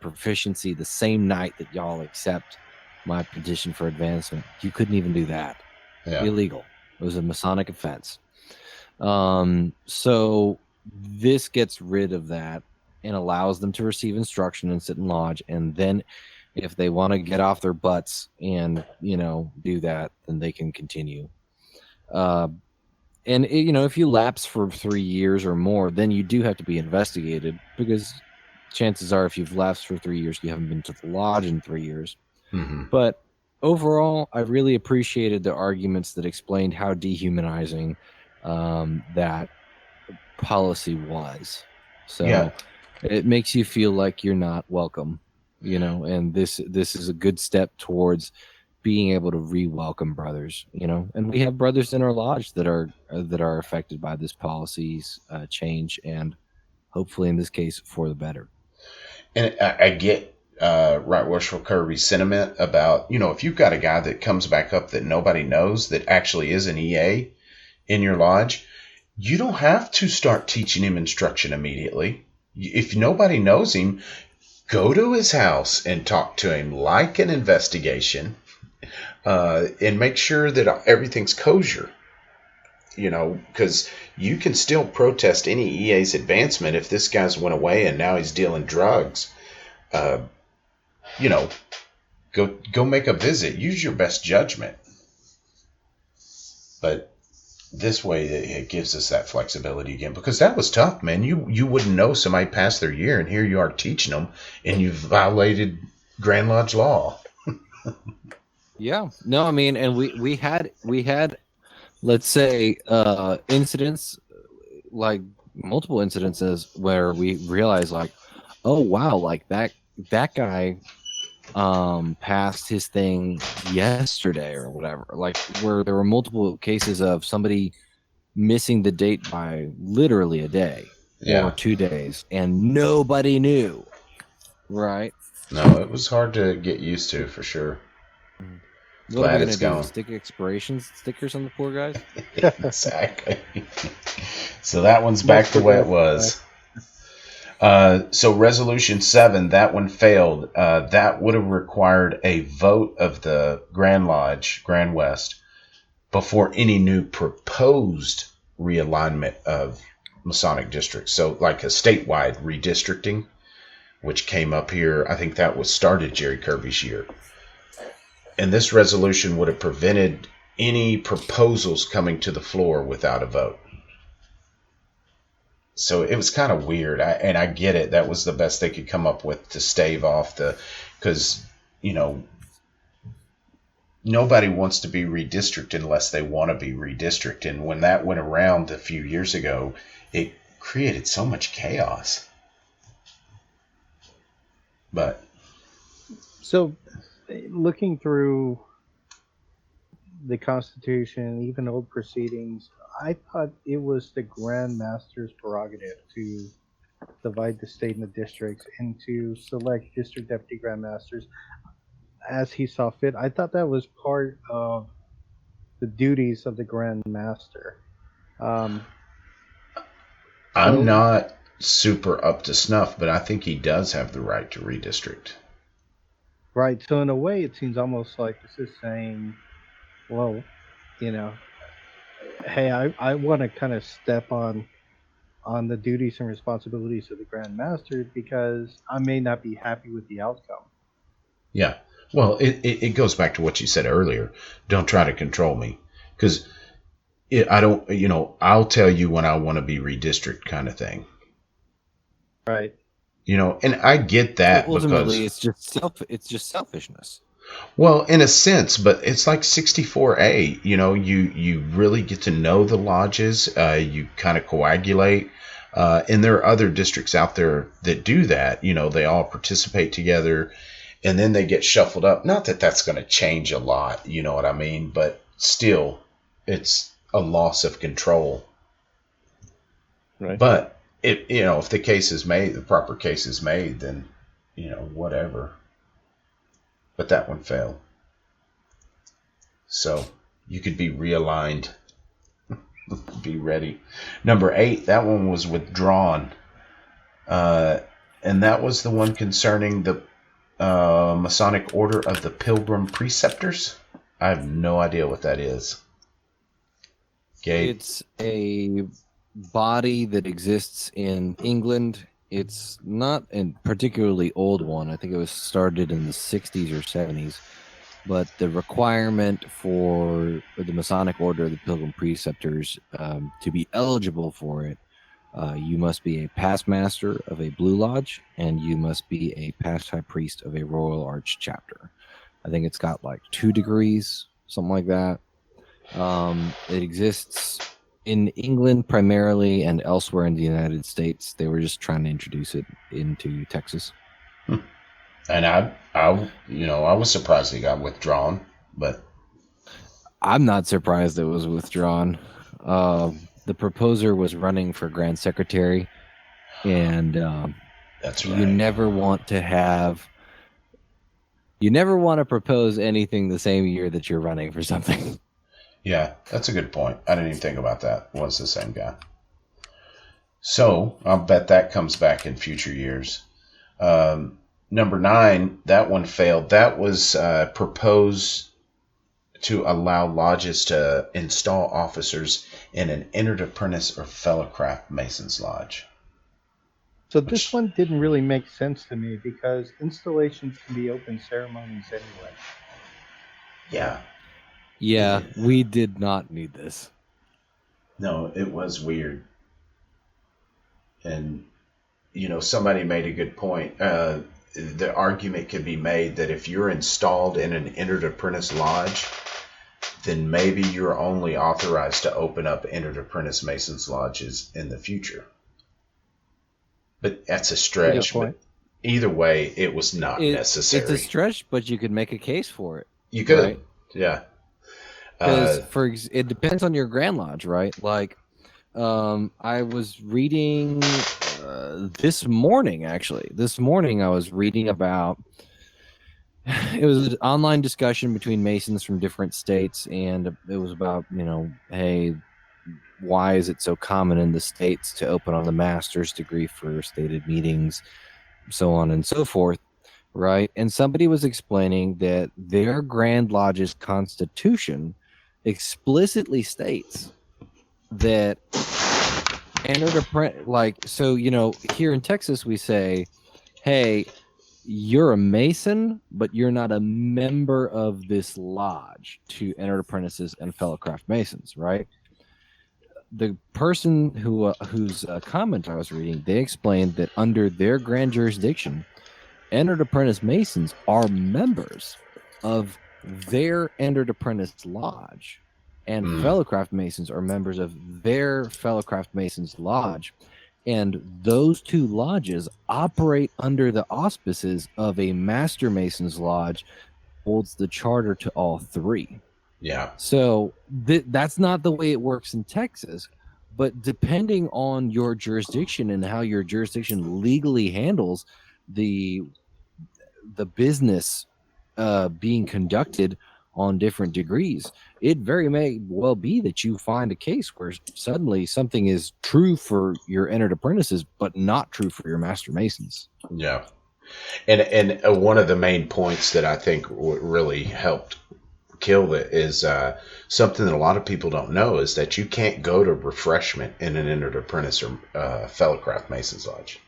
proficiency the same night that y'all accept my petition for advancement," you couldn't even do that. Yeah. Illegal. It was a Masonic offense. So this gets rid of that and allows them to receive instruction and sit in lodge, and then if they want to get off their butts and do that, then they can continue. And if you lapse for 3 years or more, then you do have to be investigated, because chances are, if you've lapsed for 3 years, you haven't been to the lodge in 3 years. Mm-hmm. But overall, I really appreciated the arguments that explained how dehumanizing that policy was. So yeah. It makes you feel like you're not welcome, and this is a good step towards being able to re-welcome brothers, and we have brothers in our lodge that are affected by this policy's change, and hopefully in this case for the better. And I get Right Worshipful Kirby's sentiment about, if you've got a guy that comes back up that nobody knows that actually is an EA in your lodge, you don't have to start teaching him instruction immediately. If nobody knows him, go to his house and talk to him like an investigation, and make sure that everything's kosher. Because you can still protest any EA's advancement if this guy's went away and now he's dealing drugs. Go make a visit. Use your best judgment. But this way, it gives us that flexibility again, because that was tough, man. You wouldn't know somebody passed their year, and here you are teaching them, and you've violated Grand Lodge law. Yeah. No, I mean, and we had, let's say, incidents, like multiple incidences where we realized, like, oh wow, like that guy passed his thing yesterday or whatever, like, where there were multiple cases of somebody missing the date by literally a day or 2 days, and nobody knew, right? No, it was hard to get used to, for sure. What are we going to do? Stick expiration stickers on the poor guys? Exactly. So that one's back the way it was. So Resolution 7, that one failed. That would have required a vote of the Grand Lodge, Grand West, before any new proposed realignment of Masonic districts. So like a statewide redistricting. which came up here. I think that was started Jerry Kirby's year. And this resolution would have prevented any proposals coming to the floor without a vote. So it was kind of weird. And I get it. That was the best they could come up with to stave off because, nobody wants to be redistricted unless they want to be redistricted. And when that went around a few years ago, it created so much chaos. But So, looking through the Constitution, even old proceedings, I thought it was the Grand Master's prerogative to divide the state into districts and to select district deputy Grand Masters as he saw fit. I thought that was part of the duties of the Grand Master. I'm So- not super up to snuff, but I think he does have the right to redistrict. Right. So in a way, it seems almost like this is saying, well, hey, I want to kind of step on the duties and responsibilities of the Grand Master because I may not be happy with the outcome. Yeah. Well, it goes back to what you said earlier. Don't try to control me. Because I don't, I'll tell you when I want to be redistrict kind of thing. Right. And I get that Ultimately, because it's just selfishness. well, in a sense, but it's like 64A. You really get to know the lodges. You kind of coagulate. And there are other districts out there that do that. They all participate together, and then they get shuffled up. Not that that's going to change a lot, you know what I mean? But still, it's a loss of control. Right. But if the case is made, the proper case is made, then whatever. But that one failed. So you could be realigned. Be ready. Number 8, that one was withdrawn. And that was the one concerning the Masonic Order of the Pilgrim Preceptors. I have no idea what that is. Gabe? It's a body that exists in England. It's not a particularly old one. I think it was started in the 60s or 70s. But the requirement for the Masonic Order of the Pilgrim Preceptors to be eligible for it, you must be a past master of a Blue Lodge, and you must be a past high priest of a Royal Arch chapter. I think it's got like 2 degrees, something like that. It exists in England primarily and elsewhere in the United States. They were just trying to introduce it into Texas. And I was surprised it got withdrawn, but I'm not surprised it was withdrawn. The proposer was running for Grand Secretary, and that's right. you never want to propose anything the same year that you're running for something. Yeah, that's a good point. I didn't even think about that. It was the same guy. So I'll bet that comes back in future years. Number 9, that one failed. That was proposed to allow lodges to install officers in an entered apprentice or fellowcraft Mason's Lodge. So this one didn't really make sense to me because installations can be open ceremonies anyway. Yeah. Yeah, we did not need this. No, it was weird. And, somebody made a good point. The argument could be made that if you're installed in an entered apprentice lodge, then maybe you're only authorized to open up entered apprentice Mason's lodges in the future. But that's a stretch. But either way, it was not necessary. It's a stretch, but you could make a case for it. You could, right? Yeah. Because it depends on your Grand Lodge, right? Like, I was reading this morning, actually. This morning, I was reading about. It was an online discussion between Masons from different states, and it was about, hey, why is it so common in the states to open on the master's degree for stated meetings, so on and so forth, right? And somebody was explaining that their Grand Lodge's constitution explicitly states that entered apprentice, here in Texas we say, hey, you're a Mason, but you're not a member of this lodge to entered apprentices and fellow craft Masons, right? The person whose comment I was reading, they explained that under their grand jurisdiction, entered apprentice Masons are members of their entered apprentice lodge, and fellow craft Masons are members of their fellow craft Masons lodge. And those two lodges operate under the auspices of a Master Masons lodge, holds the charter to all three. Yeah. So that's not the way it works in Texas. But depending on your jurisdiction and how your jurisdiction legally handles the business being conducted on different degrees, it very may well be that you find a case where suddenly something is true for your entered apprentices, but not true for your Master Masons. Yeah. And one of the main points that I think really helped kill it is something that a lot of people don't know is that you can't go to refreshment in an entered apprentice or fellow craft Masons lodge.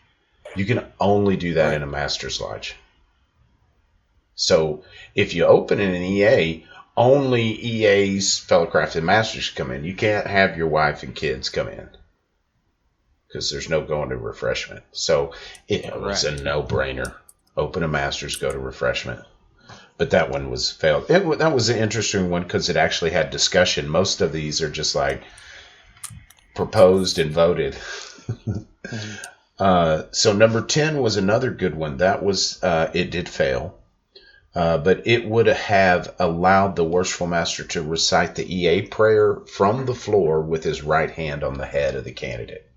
You can only do that in a Master's lodge. So if you open in an EA, only EAs, fellow craft, and Masters come in. You can't have your wife and kids come in because there's no going to refreshment. So it was a no-brainer. Open a Masters, go to refreshment. But that one was failed. That was an interesting one because it actually had discussion. Most of these are just like proposed and voted. So number 10 was another good one. That was, it did fail. But it would have allowed the worshipful master to recite the EA prayer from the floor with his right hand on the head of the candidate.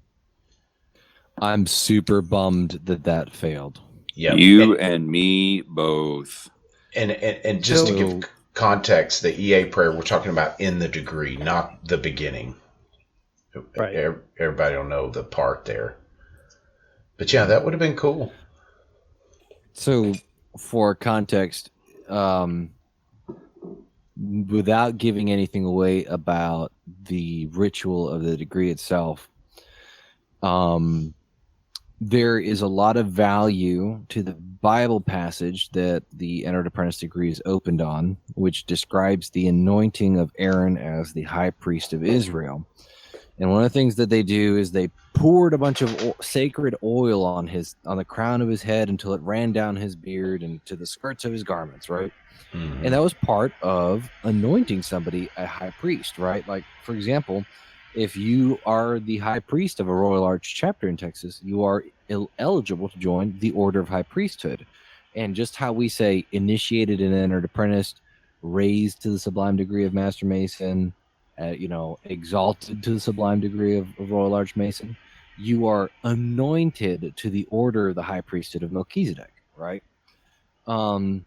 I'm super bummed that failed. Yeah, you and me both. And just to give context, the EA prayer we're talking about in the degree, not the beginning. Right. Everybody will know the part there. But yeah, that would have been cool. So, for context, without giving anything away about the ritual of the degree itself, there is a lot of value to the Bible passage that the entered apprentice degree is opened on, which describes the anointing of Aaron as the high priest of Israel. And one of the things that they do is they poured a bunch of sacred oil on the crown of his head until it ran down his beard and to the skirts of his garments, right? Mm-hmm. And that was part of anointing somebody a high priest, right? Like, for example, if you are the high priest of a Royal Arch chapter in Texas, you are eligible to join the Order of High Priesthood. And just how we say initiated and entered apprentice, raised to the sublime degree of Master Mason, exalted to the sublime degree of Royal Arch Mason, you are anointed to the order of the High Priesthood of Melchizedek, right? And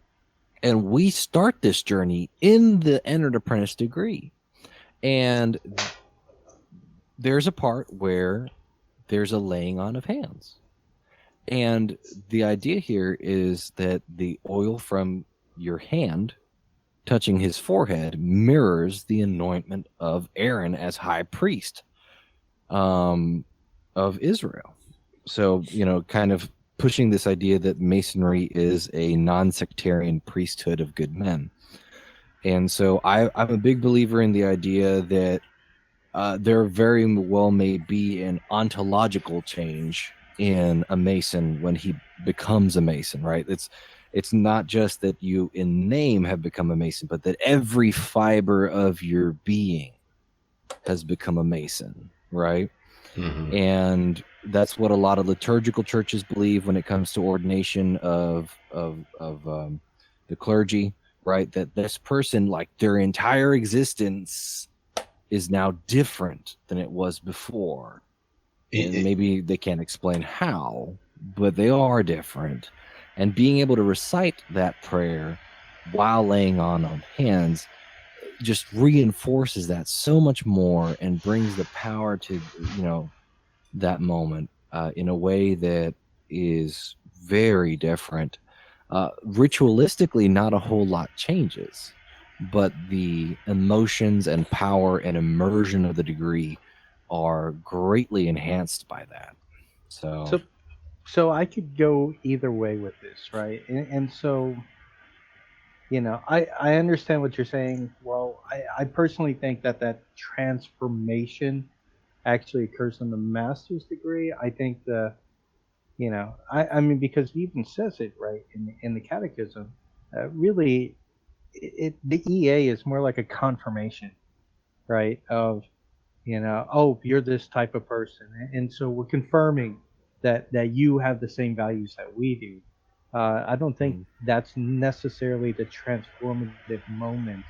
we start this journey in the entered apprentice degree. And there's a part where there's a laying on of hands. And the idea here is that the oil from your hand touching his forehead mirrors the anointment of Aaron as high priest of Israel. So, kind of pushing this idea that Masonry is a non-sectarian priesthood of good men. And so I'm a big believer in the idea that there very well may be an ontological change in a Mason when he becomes a Mason, right? It's not just that you in name have become a Mason, but that every fiber of your being has become a Mason, right? Mm-hmm. And that's what a lot of liturgical churches believe when it comes to ordination of the clergy, right? That this person, like their entire existence, is now different than it was before. And maybe they can't explain how, but they are different. And being able to recite that prayer while laying on hands just reinforces that so much more and brings the power to, that moment in a way that is very different. Ritualistically, not a whole lot changes, but the emotions and power and immersion of the degree are greatly enhanced by that. So So I could go either way with this, right? And so, I understand what you're saying. Well, I personally think that that transformation actually occurs in the master's degree. I think I mean, because it even says it right in the catechism. Really, the EA is more like a confirmation, right? Of oh, you're this type of person, and so we're confirming that you have the same values that we do. I don't think that's necessarily the transformative moment.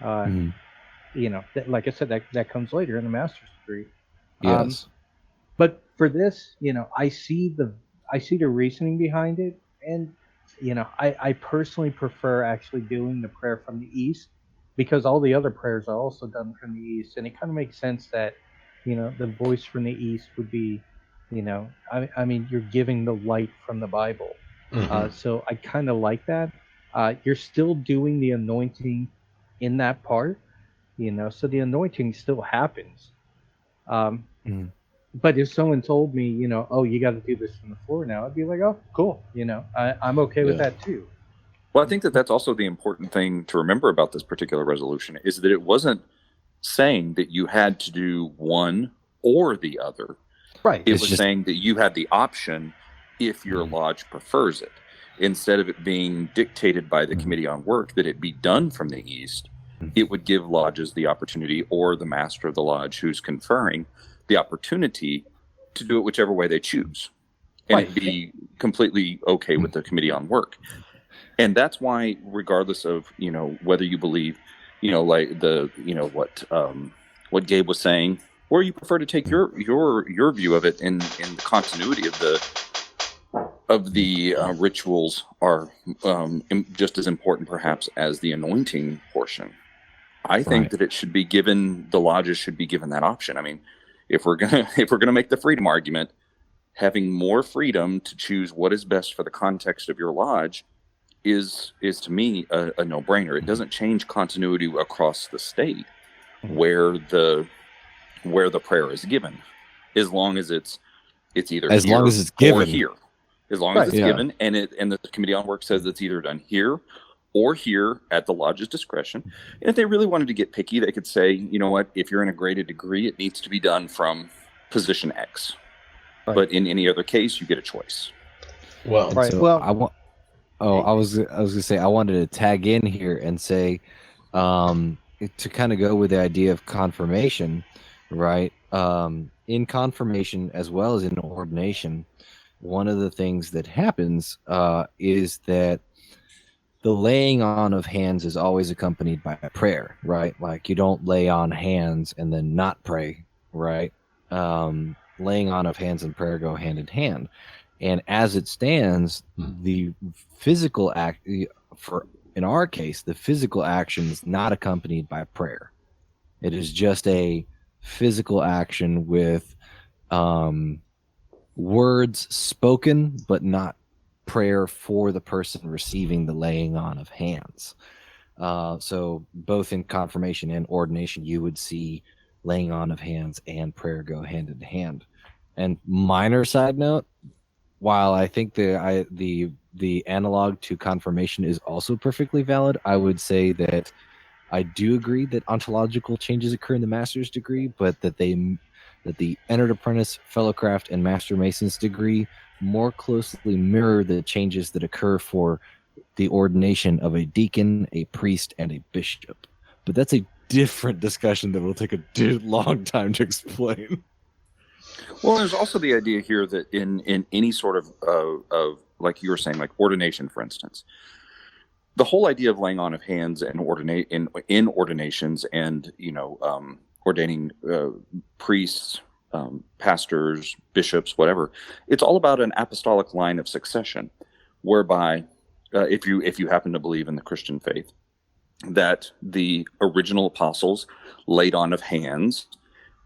Uh, Mhm. that, like I said, that comes later in the master's degree. Um, Yes. but for this, I see the reasoning behind it, and I personally prefer actually doing the prayer from the east because all the other prayers are also done from the east, and it kind of makes sense that the voice from the east would be, I mean, you're giving the light from the Bible, Hmm. so I kind of like that. You're still doing the anointing in that part, so the anointing still happens. Um, Mhm. but if someone told me, oh, you got to do this from the floor now, I'd be like, oh, cool. I'm okay with Yeah. that too. Well, I think that that's also the important thing to remember about this particular resolution is that it wasn't saying that you had to do one or the other. Right. It It's was just saying that you had the option if your Mhm. lodge prefers it. Instead of it being dictated by the Mhm. Committee on Work that it be done from the east, it would give lodges the opportunity, or the master of the lodge who's conferring, the opportunity to do it whichever way they choose. And Right. it be completely okay with the Committee on Work. And that's why, regardless of whether you believe, like what Gabe was saying, or you prefer to take your view of it in the continuity of the rituals are just as important perhaps as the anointing portion. I think Right. that it should be given, the lodges should be given that option. I mean, if we're gonna if we're gonna make the freedom argument, having more freedom to choose what is best for the context of your lodge is to me a no-brainer. It doesn't change continuity across the state Mhm. where the prayer is given, as long as it's either As long here as it's or given. here. As long as Right. it's Yeah. given, and the Committee on Work says it's either done here or here at the lodge's discretion. And if they really wanted to get picky, they could say, you know what, if you're in a graded degree, it needs to be done from position X. Right. But in any other case, you get a choice. Well, And Right. so Well, I want. Oh, I was gonna say I wanted to tag in here and say, to kind of go with the idea of confirmation, right? In confirmation as well as in ordination, one of the things that happens is that the laying on of hands is always accompanied by a prayer, right? Like you don't lay on hands and then not pray, right? Laying on of hands and prayer go hand in hand. And as it stands, the physical act, for in our case, the physical action is not accompanied by prayer. It is just a physical action with um, words spoken, but not prayer for the person receiving the laying on of hands. So both in confirmation and ordination, you would see laying on of hands and prayer go hand in hand. And minor side note, while I think the analog to confirmation is also perfectly valid, I would say that I do agree that ontological changes occur in the master's degree, but that the entered apprentice, fellowcraft, and master mason's degree more closely mirror the changes that occur for the ordination of a deacon, a priest, and a bishop. But that's a different discussion that will take a long time to explain. Well, there's also the idea here that in any sort of like you were saying, like ordination, for instance, the whole idea of laying on of hands and in ordinations, and ordaining priests, pastors, bishops, whatever. It's all about an apostolic line of succession, whereby if you happen to believe in the Christian faith, that the original apostles laid on of hands,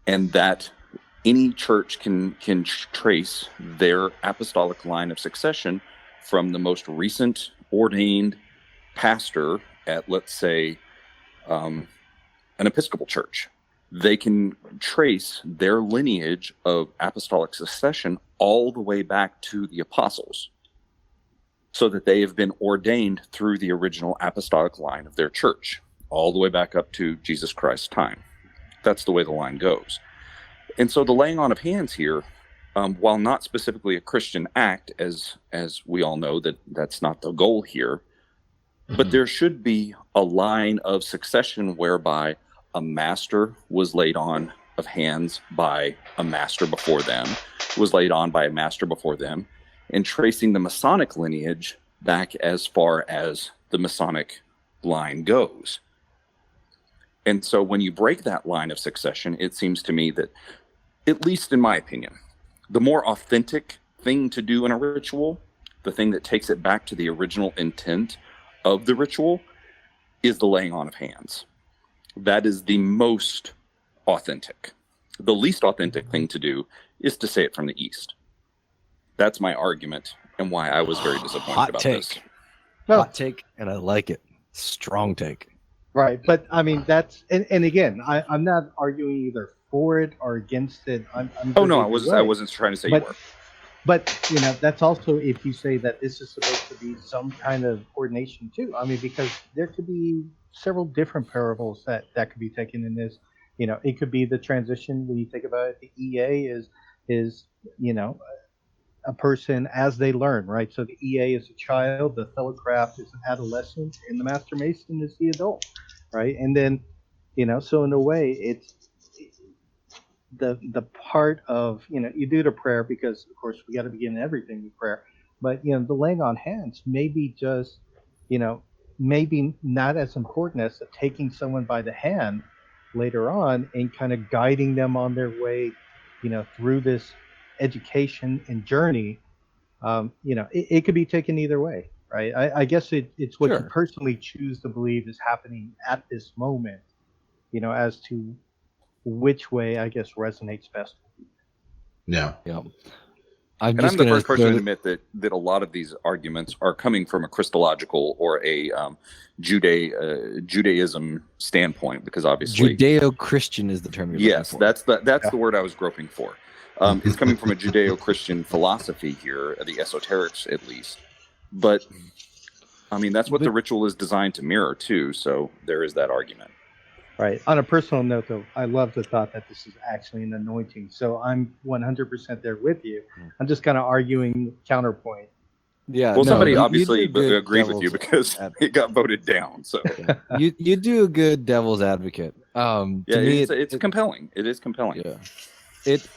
and that any church can trace their apostolic line of succession from the most recent ordained pastor at, let's say, an Episcopal church. they can trace their lineage of apostolic succession all the way back to the apostles, so that they have been ordained through the original apostolic line of their church, all the way back up to Jesus Christ's time. That's the way the line goes. And so the laying on of hands here, while not specifically a Christian act, as we all know, that's not the goal here, but there should be a line of succession whereby a master was laid on of hands by a master before them, was laid on by a master before them, and tracing the Masonic lineage back as far as the Masonic line goes. And so when you break that line of succession, it seems to me that, at least in my opinion, the more authentic thing to do in a ritual, the thing that takes it back to the original intent of the ritual, is the laying on of hands. That is the most authentic. The least authentic thing to do is to say it from the East. That's my argument and why I was very disappointed about this. Hot take, and I like it. Strong take. Right, but I mean that's and again, I'm not arguing either for it or against it. I'm oh no, I wasn't trying to say you were. But that's also if you say that this is supposed to be some kind of ordination too. I mean, because there could be several different parables that could be taken in this. It could be the transition when you think about it. The EA is a person as they learn, right? So the EA is a child, the Thelocraft is an adolescent, and the Master Mason is the adult, right? And then, so in a way, it's the part of, you do the prayer because, of course, we got to begin everything with prayer. But, the laying on hands maybe just, maybe not as important as taking someone by the hand later on and kind of guiding them on their way, through this education and journey. It could be taken either way, right? I guess it's what you personally choose to believe is happening at this moment, as to which way I guess resonates best with you. Yeah. I'm the first person to admit that a lot of these arguments are coming from a Christological or a Judaism standpoint, because obviously Judeo-Christian is the term you're looking for. Yes, that's the word I was groping for. It's coming from a Judeo-Christian philosophy here, the esoterics at least. But, I mean, that's what the ritual is designed to mirror too, so there is that argument. Right. On a personal note, though, I love the thought that this is actually an anointing. So I'm 100% there with you. I'm just kind of arguing counterpoint. Yeah. Well, somebody obviously agreed with you because it got voted down. So you do a good devil's advocate. It's compelling. It is compelling. Yeah.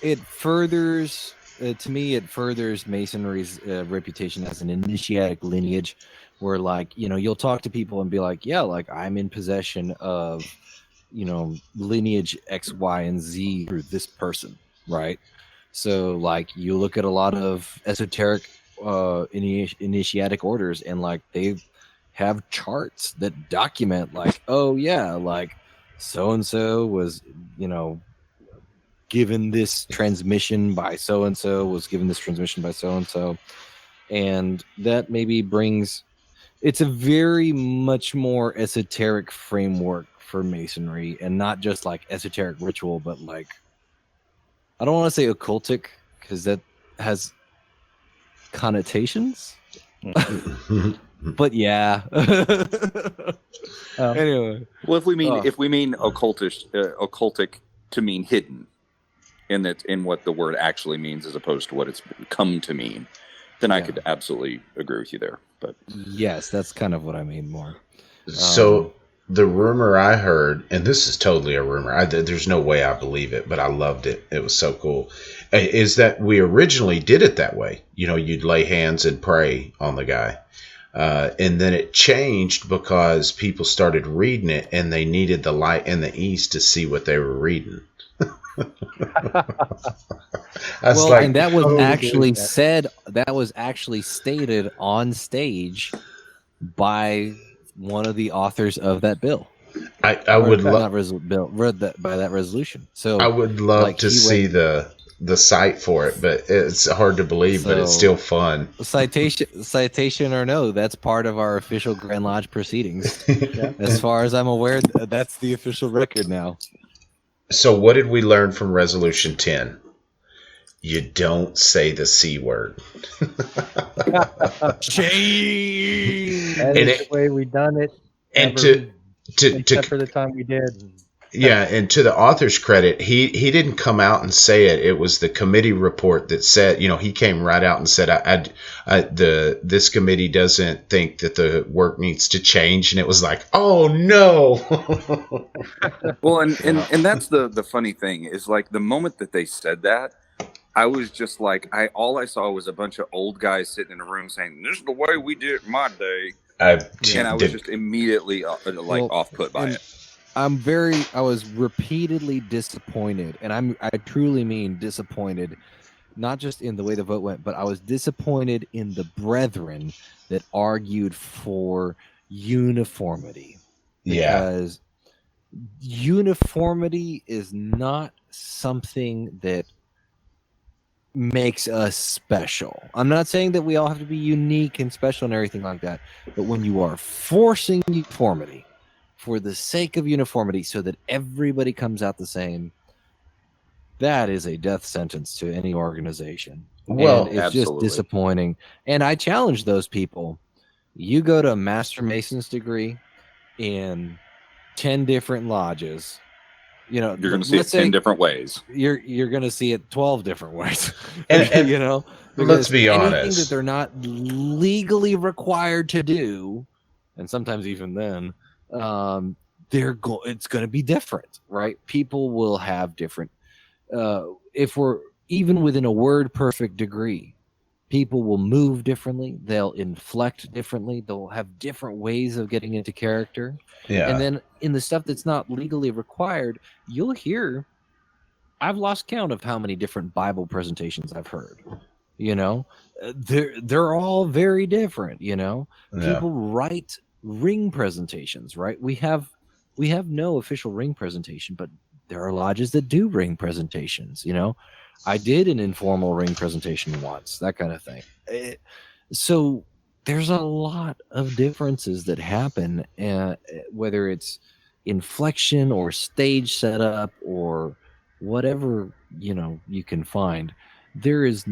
It furthers to me. It furthers Masonry's reputation as an initiatic lineage, where you'll talk to people and be like, yeah, I'm in possession of lineage X, Y, and Z through this person, right? So you look at a lot of esoteric initiatic orders, and they have charts that document so and so was given this transmission by so and so, was given this transmission by so and so, and that maybe brings it's a very much more esoteric framework for Masonry, and not just esoteric ritual, but I don't want to say occultic because that has connotations. But yeah. Anyway, well, if we mean occultic to mean hidden, and that's in what the word actually means as opposed to what it's come to mean, then I could absolutely agree with you there. But yes, that's kind of what I mean more. So the rumor I heard, and this is totally a rumor, there's no way I believe it, but I loved it. It was so cool. Is that we originally did it that way. You'd lay hands and pray on the guy. And then it changed because people started reading it and they needed the light in the east to see what they were reading. And that was actually said, that was actually stated on stage by one of the authors of that bill. I would love read that by that resolution. So I would love to see the site for it, but it's hard to believe, but it's still fun. Citation or no, that's part of our official Grand Lodge proceedings. As far as I'm aware, that's the official record now. So what did we learn from Resolution 10? You don't say the C word. Shame. That And is the way we done it and ever, except to for the time we did. yeah, and to the author's credit, he didn't come out and say it. It was the committee report that said, he came right out and said, this committee doesn't think that the work needs to change, and it was like, oh no. Well, and that's the funny thing is, like, the moment that they said that, I was just like, all I saw was a bunch of old guys sitting in a room saying, "This is the way we did it in my day," and I was just immediately off put by it. I was repeatedly disappointed, and I truly mean disappointed, not just in the way the vote went, but I was disappointed in the brethren that argued for uniformity. Because uniformity is not something that makes us special. I'm not saying that we all have to be unique and special and everything like that, but when you are forcing uniformity for the sake of uniformity so that everybody comes out the same, that is a death sentence to any organization. Well, and it's absolutely. just disappointing. And I challenge those people. You go to a Master Mason's degree in 10 different lodges. You're going to see it 10 different ways. You're going to see it 12 different ways. And let's be honest. Anything that they're not legally required to do, and sometimes even then, it's going to be different, right? People will have different. If we're even within a word perfect degree, people will move differently. They'll inflect differently. They'll have different ways of getting into character. Yeah. And then in the stuff that's not legally required, you'll hear, I've lost count of how many different Bible presentations I've heard. They're all very different. People write ring presentations, right? We have no official ring presentation, but there are lodges that do ring presentations. I did an informal ring presentation once, that kind of thing. So there's a lot of differences that happen, whether it's inflection or stage setup or whatever, you can find. There is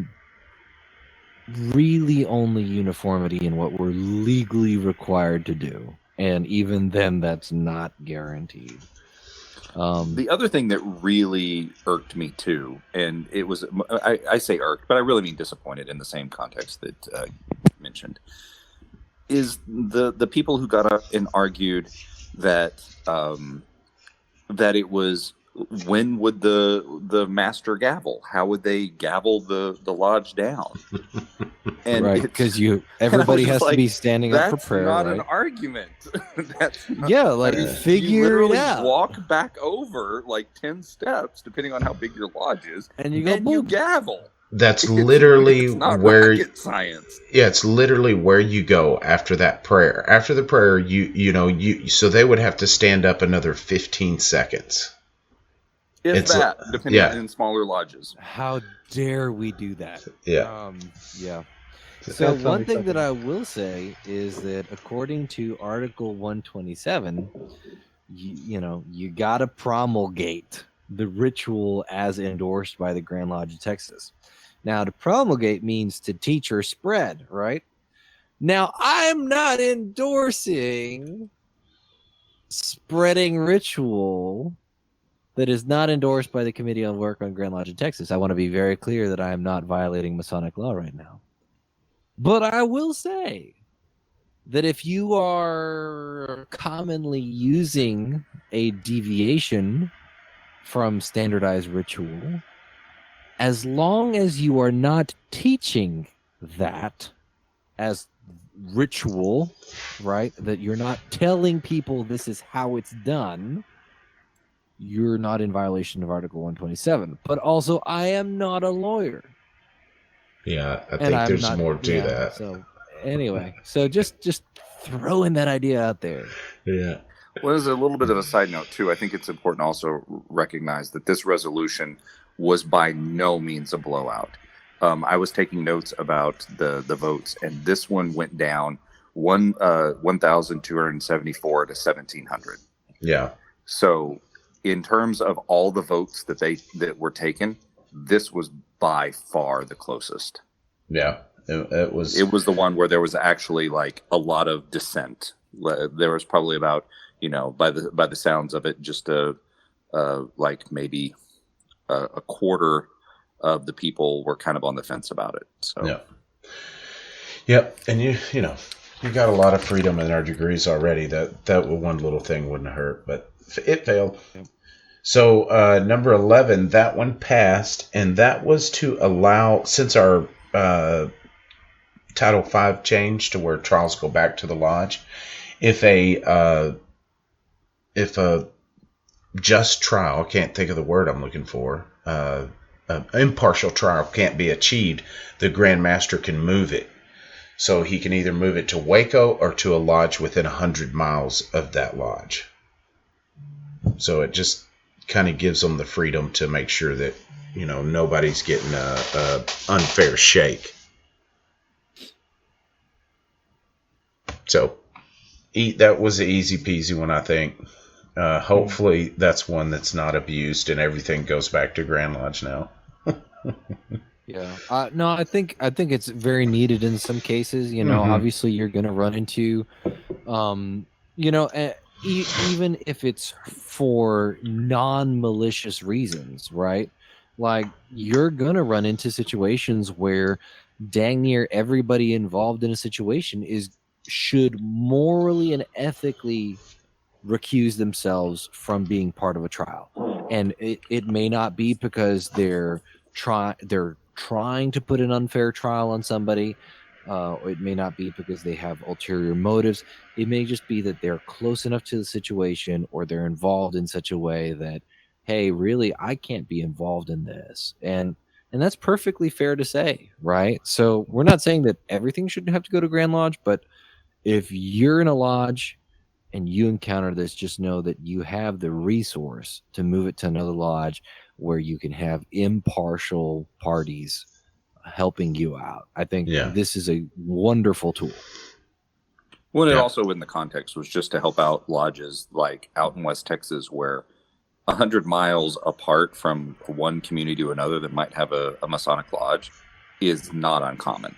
really only uniformity in what we're legally required to do. And even then, that's not guaranteed. The other thing that really irked me too, and it was, I say irked, but I really mean disappointed in the same context that you mentioned, is the people who got up and argued that that it was, when would the master gavel? How would they gavel the lodge down? And right, because everybody has to be standing up for prayer. That's not right? an argument. That's not, figure it out. Walk back over like 10 steps, depending on how big your lodge is, and you go, you gavel. That's literally it's not where rocket science. Yeah, it's literally where you go after that prayer. After the prayer, so they would have to stand up another 15 seconds. Depending on in smaller lodges. How dare we do that? Yeah. Yeah. So one thing that I will say is that according to Article 127, you got to promulgate the ritual as endorsed by the Grand Lodge of Texas. Now, to promulgate means to teach or spread, right? Now, I'm not endorsing spreading ritual that is not endorsed by the Committee on Work on Grand Lodge of Texas. I want to be very clear that I am not violating Masonic law right now. But I will say that if you are commonly using a deviation from standardized ritual, as long as you are not teaching that as ritual, right, that you're not telling people this is how it's done, you're not in violation of Article 127. But also, I am not a lawyer. Yeah, I think there's more to that. So anyway, just throwing that idea out there. Yeah. Well, as a little bit of a side note too, I think it's important to also recognize that this resolution was by no means a blowout. I was taking notes about the votes, and this one went down 1,274 to 1,700. Yeah. So in terms of all the votes that were taken, this was by far the closest. Yeah, it was. It was the one where there was actually like a lot of dissent. There was probably about, by the sounds of it, just like maybe a quarter of the people were kind of on the fence about it. So Yep, and you got a lot of freedom in our degrees already. That one little thing wouldn't hurt, but it failed. Yep. So number 11, that one passed, and that was to allow, since our Title V changed to where trials go back to the lodge, if a just trial, I can't think of the word I'm looking for, impartial trial can't be achieved, the Grand Master can move it. So he can either move it to Waco or to a lodge within 100 miles of that lodge. So it just kind of gives them the freedom to make sure that, nobody's getting a unfair shake. So that was an easy peasy one, I think. Hopefully that's one that's not abused and everything goes back to Grand Lodge now. Yeah. No, I think it's very needed in some cases. Obviously you're going to run into, even if it's for non-malicious reasons, right? Like, you're going to run into situations where dang near everybody involved in a situation should morally and ethically recuse themselves from being part of a trial. And it may not be because they're trying to put an unfair trial on somebody. Or it may not be because they have ulterior motives. It may just be that they're close enough to the situation, or they're involved in such a way that, hey, really, I can't be involved in this. And that's perfectly fair to say, right? So we're not saying that everything should have to go to Grand Lodge, but if you're in a lodge and you encounter this, just know that you have the resource to move it to another lodge where you can have impartial parties helping you out. I think this is a wonderful tool. Well, it also, in the context, was just to help out lodges like out in West Texas, where 100 miles apart from one community to another that might have a Masonic lodge is not uncommon.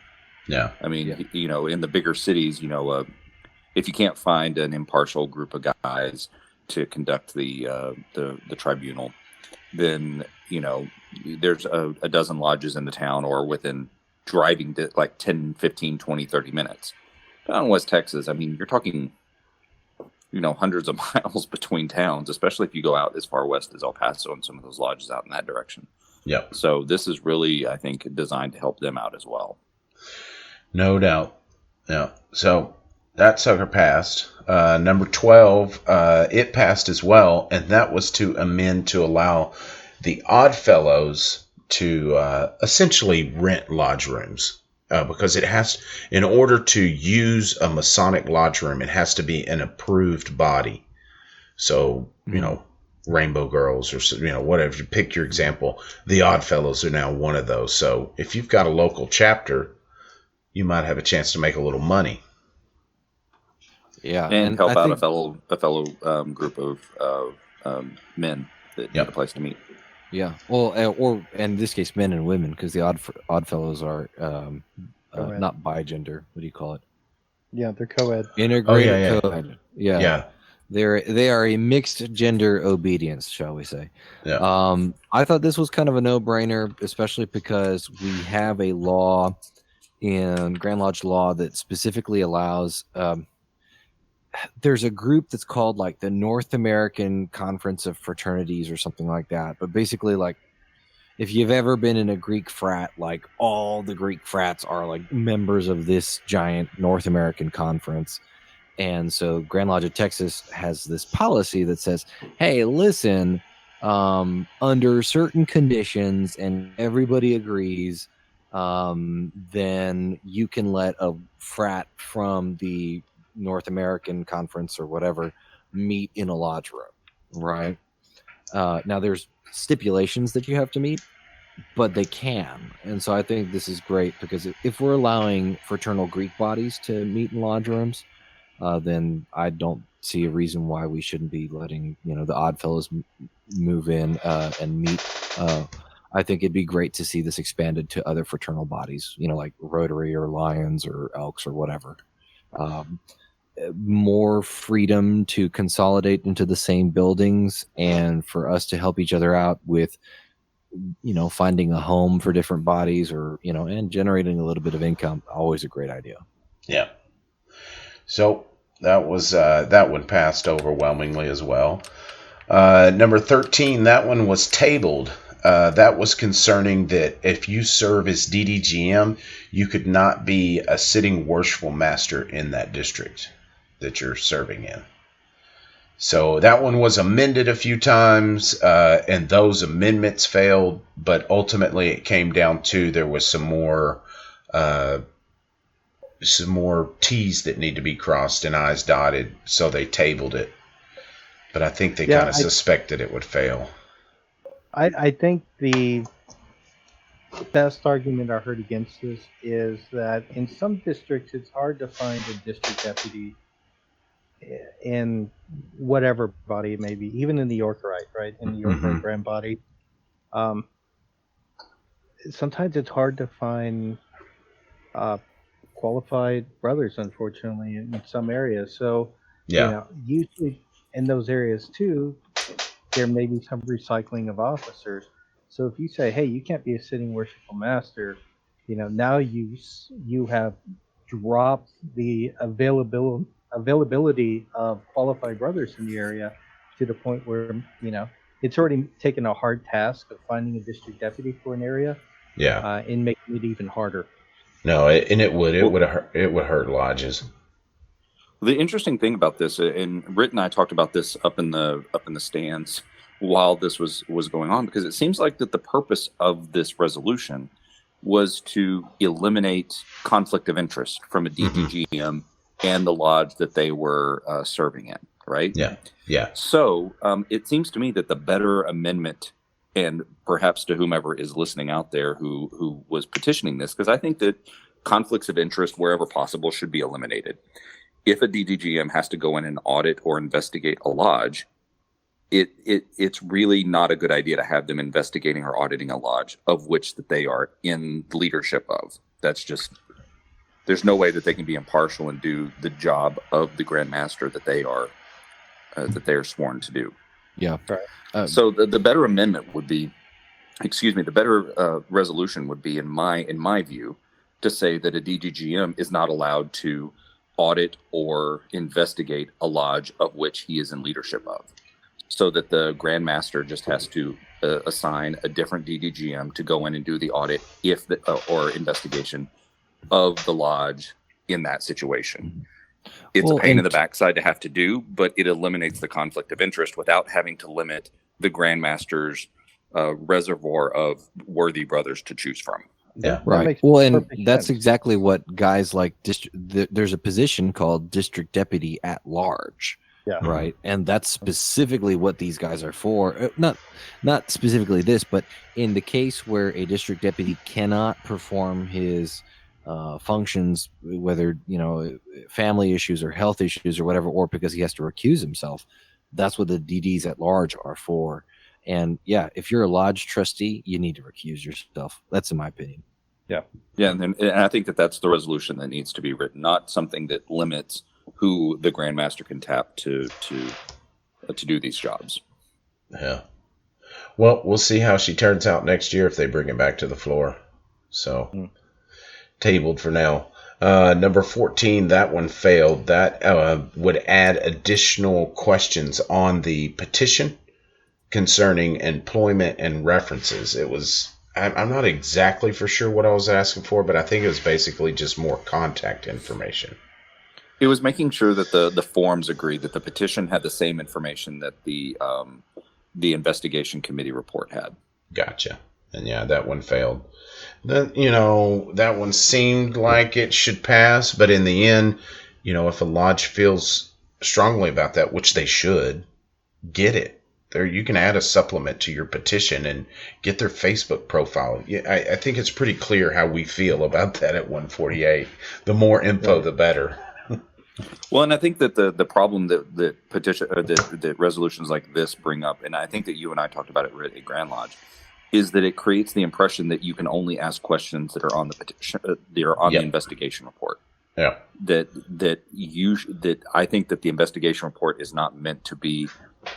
Yeah. I mean, in the bigger cities, if you can't find an impartial group of guys to conduct the tribunal, then, there's a dozen lodges in the town or within driving to like 10, 15, 20, 30 minutes. Down in West Texas, I mean, you're talking, hundreds of miles between towns, especially if you go out as far west as El Paso and some of those lodges out in that direction. Yep. So this is really, I think, designed to help them out as well. No doubt. Yeah. So that sucker passed. Number 12, it passed as well, and that was to amend to allow the Odd Fellows to essentially rent lodge rooms. Because it has, in order to use a Masonic lodge room, it has to be an approved body. So, Rainbow Girls or, whatever, you pick your example. The Odd Fellows are now one of those. So if you've got a local chapter, you might have a chance to make a little money. Yeah, and help out a fellow group of men that need a place to meet. Yeah, well, or in this case, men and women, because the odd fellows are not bigender. What do you call it? Yeah, they're co-ed. Integrated co-ed. Yeah. They are a mixed gender obedience, shall we say? Yeah. I thought this was kind of a no-brainer, especially because we have a law in Grand Lodge law that specifically allows. There's a group that's called like the North American Conference of Fraternities or something like that. But basically, like, if you've ever been in a Greek frat, like all the Greek frats are like members of this giant North American conference. And so Grand Lodge of Texas has this policy that says, hey, listen, under certain conditions and everybody agrees, then you can let a frat from the North American Conference or whatever meet in a lodge room, right? Now there's stipulations that you have to meet, but they can. And so I think this is great because if we're allowing fraternal Greek bodies to meet in lodge rooms, then I don't see a reason why we shouldn't be letting the Odd Fellows move in and meet. I think it'd be great to see this expanded to other fraternal bodies, like Rotary or Lions or Elks or whatever. More freedom to consolidate into the same buildings and for us to help each other out with, finding a home for different bodies or, and generating a little bit of income. Always a great idea. Yeah. So that was that one passed overwhelmingly as well. Number 13, that one was tabled. That was concerning that if you serve as DDGM, you could not be a sitting worshipful master in that district that you're serving in. So that one was amended a few times, and those amendments failed, but ultimately it came down to there was some more T's that need to be crossed and I's dotted, so they tabled it. But I think they kind of suspected it would fail. I think the best argument I heard against this is that in some districts it's hard to find a district deputy in whatever body it may be, even in the Yorkerite, right? In the Yorkerite Grand Body. Sometimes it's hard to find qualified brothers, unfortunately, in some areas. So, usually in those areas too, there may be some recycling of officers. So if you say, hey, you can't be a sitting worshipful master, now you have dropped the availability of qualified brothers in the area to the point where, it's already taken a hard task of finding a district deputy for an area. Yeah. And making it even harder. No, it would hurt lodges. The interesting thing about this, and Britt and I talked about this up in the stands while this was going on, because it seems like that the purpose of this resolution was to eliminate conflict of interest from a DDGM and the lodge that they were serving in, right? Yeah. So it seems to me that the better amendment, and perhaps to whomever is listening out there who was petitioning this, because I think that conflicts of interest wherever possible should be eliminated. If a DDGM has to go in and audit or investigate a lodge, it's really not a good idea to have them investigating or auditing a lodge of which that they are in leadership of. That's just, there's no way that they can be impartial and do the job of the Grand Master that they are sworn to do. Yeah. Right. So the better amendment would be, the better resolution would be, in my view, to say that a DDGM is not allowed to audit or investigate a lodge of which he is in leadership of, so that the Grand Master just has to assign a different DDGM to go in and do the audit or investigation of the lodge in that situation. It's a pain in the backside to have to do, but it eliminates the conflict of interest without having to limit the Grand Master's reservoir of worthy brothers to choose from. Yeah, right. Well, and that's exactly what guys like there's a position called District Deputy at Large. Yeah. Right. And that's specifically what these guys are for. Not specifically this, but in the case where a district deputy cannot perform his functions, whether, family issues or health issues or whatever, or because he has to recuse himself, that's what the DDs at large are for. And yeah, if you're a lodge trustee, you need to recuse yourself. That's in my opinion. Yeah. Yeah. And I think that that's the resolution that needs to be written, not something that limits who the Grand Master can tap to do these jobs. Yeah. Well, we'll see how she turns out next year if they bring it back to the floor. So, tabled for now. Number 14, that one failed. That would add additional questions on the petition concerning employment and references. It was, I'm not exactly for sure what I was asking for, but I think it was basically just more contact information. It was making sure that the forms agreed that the petition had the same information that the investigation committee report had. Gotcha. And yeah, that one failed. Then, that one seemed like it should pass, but in the end, if a lodge feels strongly about that, which they should, get it. There, you can add a supplement to your petition and get their Facebook profile. Yeah, I think it's pretty clear how we feel about that at 148. The more info, the better. Well, and I think that the problem that petition or that resolutions like this bring up, and I think that you and I talked about it at Grand Lodge, is that it creates the impression that you can only ask questions that are on the petition, that are on the investigation report. Yeah. That I think that the investigation report is not meant to be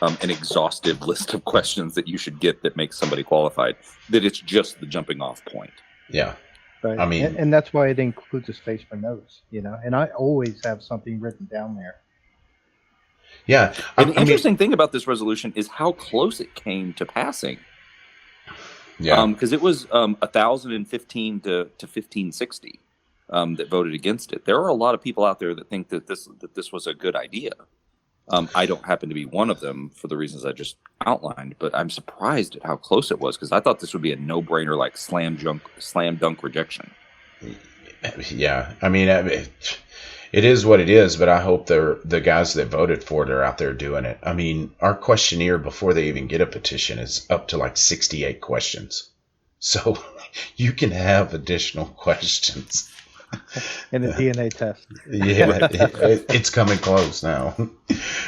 an exhaustive list of questions that you should get that makes somebody qualified. That it's just the jumping off point. Yeah. Right. I mean, and that's why it includes a space for notes, and I always have something written down there. Yeah. An interesting thing about this resolution is how close it came to passing. Yeah. Because it was 1,015 to 1,560 that voted against it. There are a lot of people out there that think that this was a good idea. I don't happen to be one of them for the reasons I just outlined, but I'm surprised at how close it was because I thought this would be a no-brainer, like slam dunk rejection. Yeah, I mean, it is what it is, but I hope the guys that voted for it are out there doing it. I mean, our questionnaire before they even get a petition is up to like 68 questions, so you can have additional questions. And a DNA test. Yeah, it's coming close now.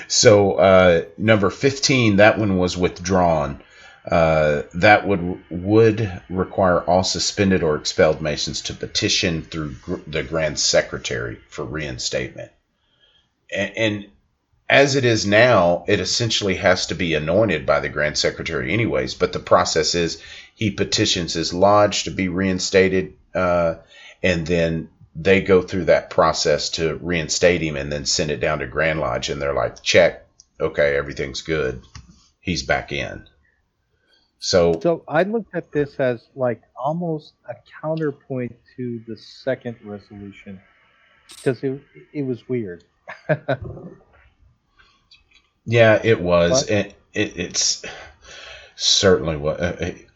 So number 15, that one was withdrawn. That would require all suspended or expelled Masons to petition through the Grand Secretary for reinstatement. And as it is now, it essentially has to be anointed by the Grand Secretary anyways. But the process is he petitions his lodge to be reinstated, and then they go through that process to reinstate him and then send it down to Grand Lodge. And they're like, check. Okay, everything's good. He's back in. So I looked at this as like almost a counterpoint to the second resolution because it was weird. Yeah, it was. It's certainly what.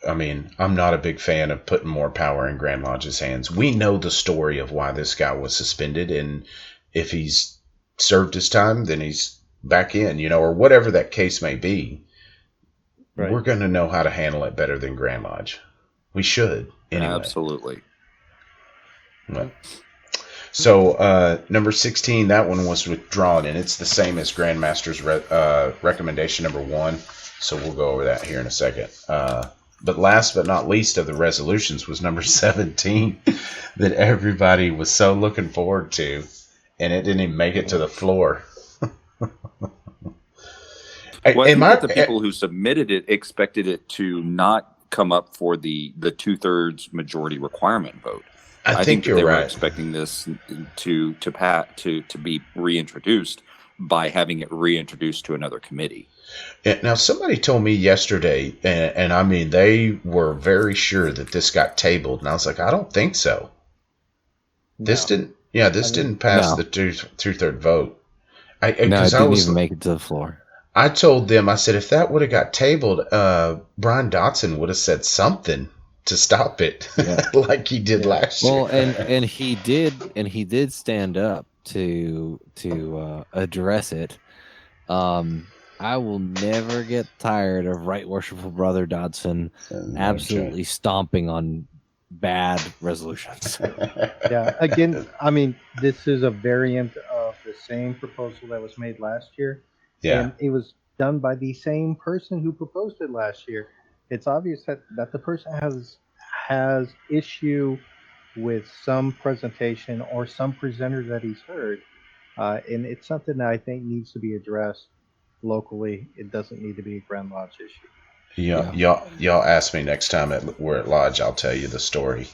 I mean, I'm not a big fan of putting more power in Grand Lodge's hands. We know the story of why this guy was suspended, and if he's served his time, then he's back in, or whatever that case may be. Right. We're going to know how to handle it better than Grand Lodge. We should, anyway. Absolutely. Right. So, number 16, that one was withdrawn, and it's the same as Grandmaster's recommendation number 1. So we'll go over that here in a second. But last but not least of the resolutions was number 17 that everybody was so looking forward to, and it didn't even make it to the floor. Well, I think that the people who submitted it expected it to not come up for the 2/3 majority requirement vote. I think that you're they right. were expecting this to be reintroduced by having it reintroduced to another committee. Now, somebody told me yesterday, and I mean, they were very sure that this got tabled, and I was like, I don't think so. This didn't pass the two-third vote. It didn't even make it to the floor. I told them, I said, if that would have got tabled, Brian Dotson would have said something to stop it, like he did last year. Well, and he did stand up to address it. I will never get tired of Right Worshipful Brother Dodson absolutely stomping on bad resolutions. Yeah, again, I mean, this is a variant of the same proposal that was made last year. Yeah. And it was done by the same person who proposed it last year. It's obvious that the person has issue with some presentation or some presenter that he's heard. And it's something that I think needs to be addressed locally. It doesn't need to be a Grand Lodge issue. Yeah. Y'all ask me next time we're at Lodge, I'll tell you the story.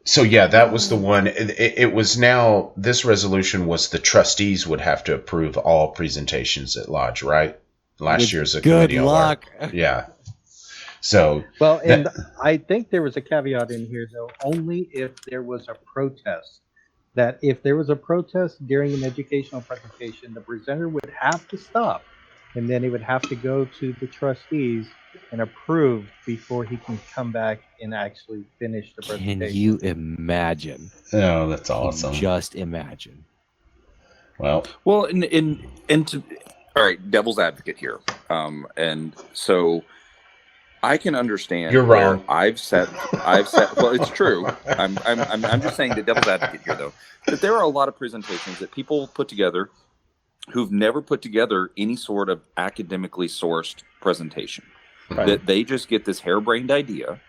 So that was the one. It was now, this resolution was the trustees would have to approve all presentations at Lodge, right? Last year's a good luck. Yeah. So and I think there was a caveat in here though, only if there was a protest. That if there was a protest during an educational presentation, the presenter would have to stop, and then it would have to go to the trustees and approve before he can come back and actually finish the presentation. Can you imagine? Oh, that's awesome. Just imagine. Well, and to all right, devil's advocate here. And so I can understand. You're where wrong. I've said. Well, it's true. I'm just saying the devil's advocate here, though, that there are a lot of presentations that people put together who've never put together any sort of academically sourced presentation. Right. That they just get this harebrained idea,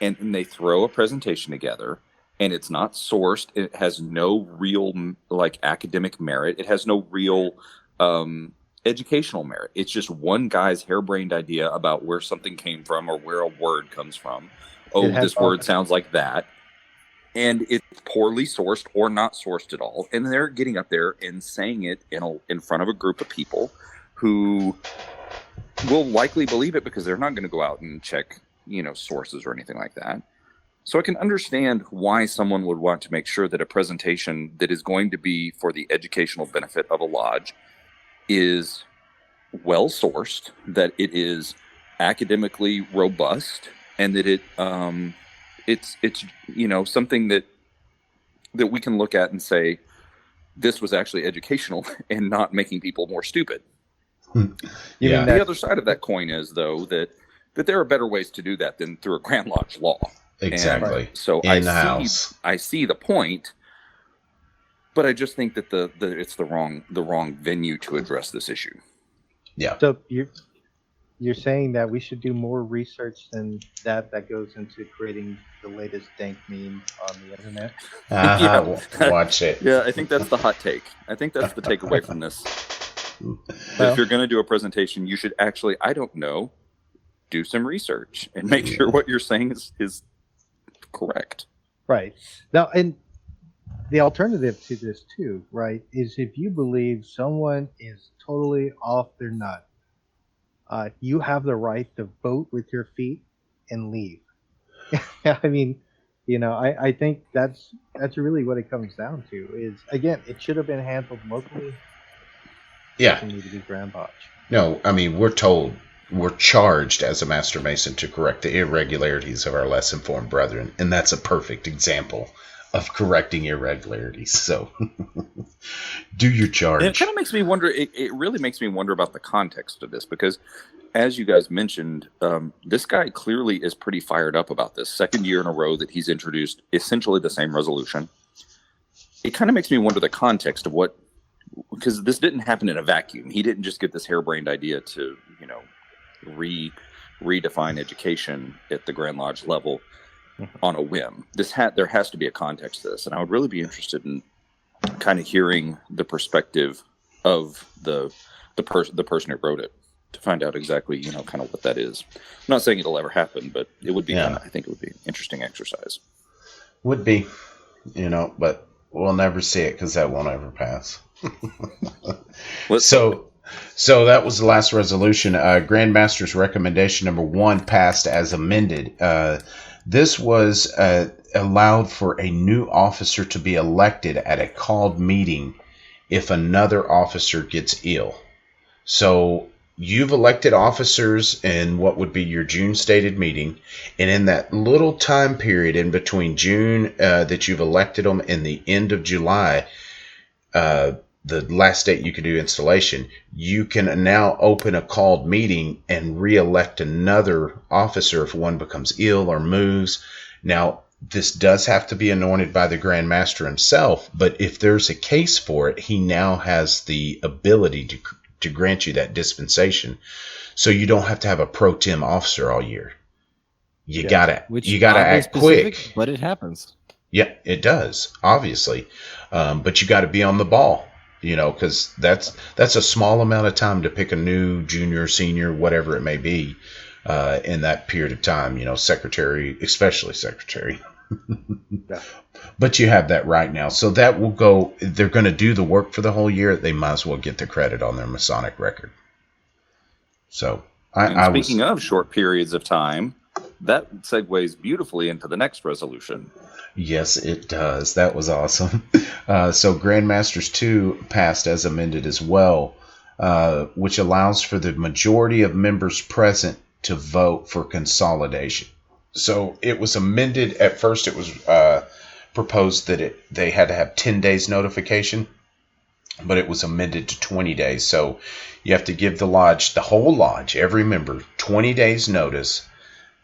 and they throw a presentation together, and it's not sourced. It has no real like academic merit. It has no real educational merit. It's just one guy's harebrained idea about where something came from or where a word comes from. Oh, this word sounds like that. And it's poorly sourced or not sourced at all. And they're getting up there and saying it in front of a group of people who will likely believe it because they're not going to go out and check, sources or anything like that. So I can understand why someone would want to make sure that a presentation that is going to be for the educational benefit of a lodge is well sourced, that it is academically robust, and that it's something that we can look at and say this was actually educational and not making people more stupid. Yeah. The other side of that coin is, though, that there are better ways to do that than through a Grand Lodge law. Exactly. And so I see the point, but I just think that it's the wrong venue to address this issue. Yeah. So you're saying that we should do more research than that goes into creating the latest dank meme on the internet? Watch it. Yeah, I think that's the hot take. I think that's the takeaway from this. If you're going to do a presentation, you should actually, I don't know, do some research and make sure what you're saying is correct. Right. Now, and the alternative to this too, right, is if you believe someone is totally off their nut, you have the right to vote with your feet and leave. I mean, I think that's really what it comes down to. Is, again, it should have been handled locally. Yeah. It need to be Grand Lodge. No, I mean, we're charged as a Master Mason to correct the irregularities of our less informed brethren, and that's a perfect example of correcting irregularities. So do your charge. And it kind of makes me wonder, it really makes me wonder about the context of this, because as you guys mentioned, this guy clearly is pretty fired up about this. Second year in a row that he's introduced essentially the same resolution. It kind of makes me wonder the context of what, because this didn't happen in a vacuum. He didn't just get this harebrained idea to, redefine education at the Grand Lodge level on a whim. There has to be a context to this, and I would really be interested in kind of hearing the perspective of the person who wrote it to find out exactly, kind of what that is. I'm not saying it'll ever happen, but it would be. I think it would be an interesting exercise. Would be, but we'll never see it because that won't ever pass. So that was the last resolution. Grandmaster's recommendation number 1 passed as amended. This was allowed for a new officer to be elected at a called meeting if another officer gets ill. So you've elected officers in what would be your June stated meeting, and in that little time period in between June that you've elected them and the end of July, the last date you can do installation, you can now open a called meeting and re-elect another officer if one becomes ill or moves. Now, this does have to be anointed by the Grand Master himself, but if there's a case for it, he now has the ability to grant you that dispensation. So you don't have to have a pro tem officer all year. You gotta act quick. But it happens. Yeah, it does, obviously. But you got to be on the ball. Because that's a small amount of time to pick a new junior, senior, whatever it may be, in that period of time. Secretary, especially secretary. Yeah. But you have that right now, so that will go. They're going to do the work for the whole year. They might as well get the credit on their Masonic record. So, speaking of short periods of time, that segues beautifully into the next resolution. Yes, it does. That was awesome. So Grandmasters 2 passed as amended as well, which allows for the majority of members present to vote for consolidation. So it was amended. At first, it was proposed that they had to have 10 days notification, but it was amended to 20 days. So you have to give the whole lodge, every member, 20 days notice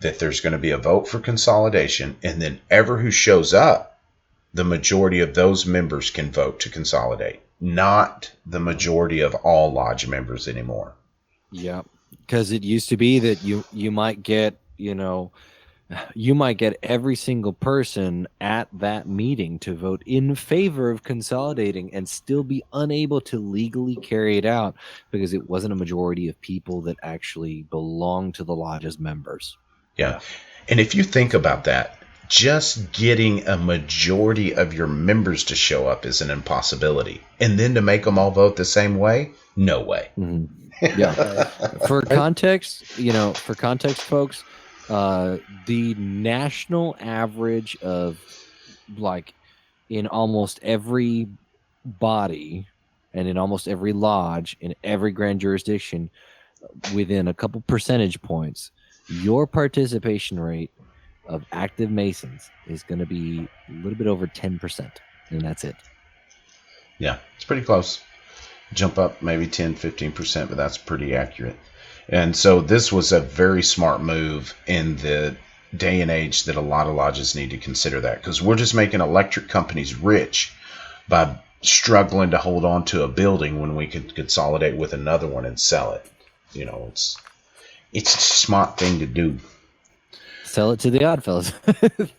that there's going to be a vote for consolidation, and then ever who shows up, the majority of those members can vote to consolidate, not the majority of all lodge members anymore. Yeah, because it used to be that you might get, you might get every single person at that meeting to vote in favor of consolidating and still be unable to legally carry it out because it wasn't a majority of people that actually belonged to the lodge as members. Yeah. And if you think about that, just getting a majority of your members to show up is an impossibility. And then to make them all vote the same way? No way. Mm-hmm. Yeah. For context, folks, the national average of, like, in almost every body and in almost every lodge in every grand jurisdiction, within a couple percentage points, your participation rate of active Masons is going to be a little bit over 10%, and that's it. Yeah, it's pretty close. Jump up maybe 10, 15%, but that's pretty accurate. And so this was a very smart move in the day and age that a lot of lodges need to consider that, because we're just making electric companies rich by struggling to hold on to a building when we could consolidate with another one and sell it. It's a smart thing to do. Sell it to the Oddfellows.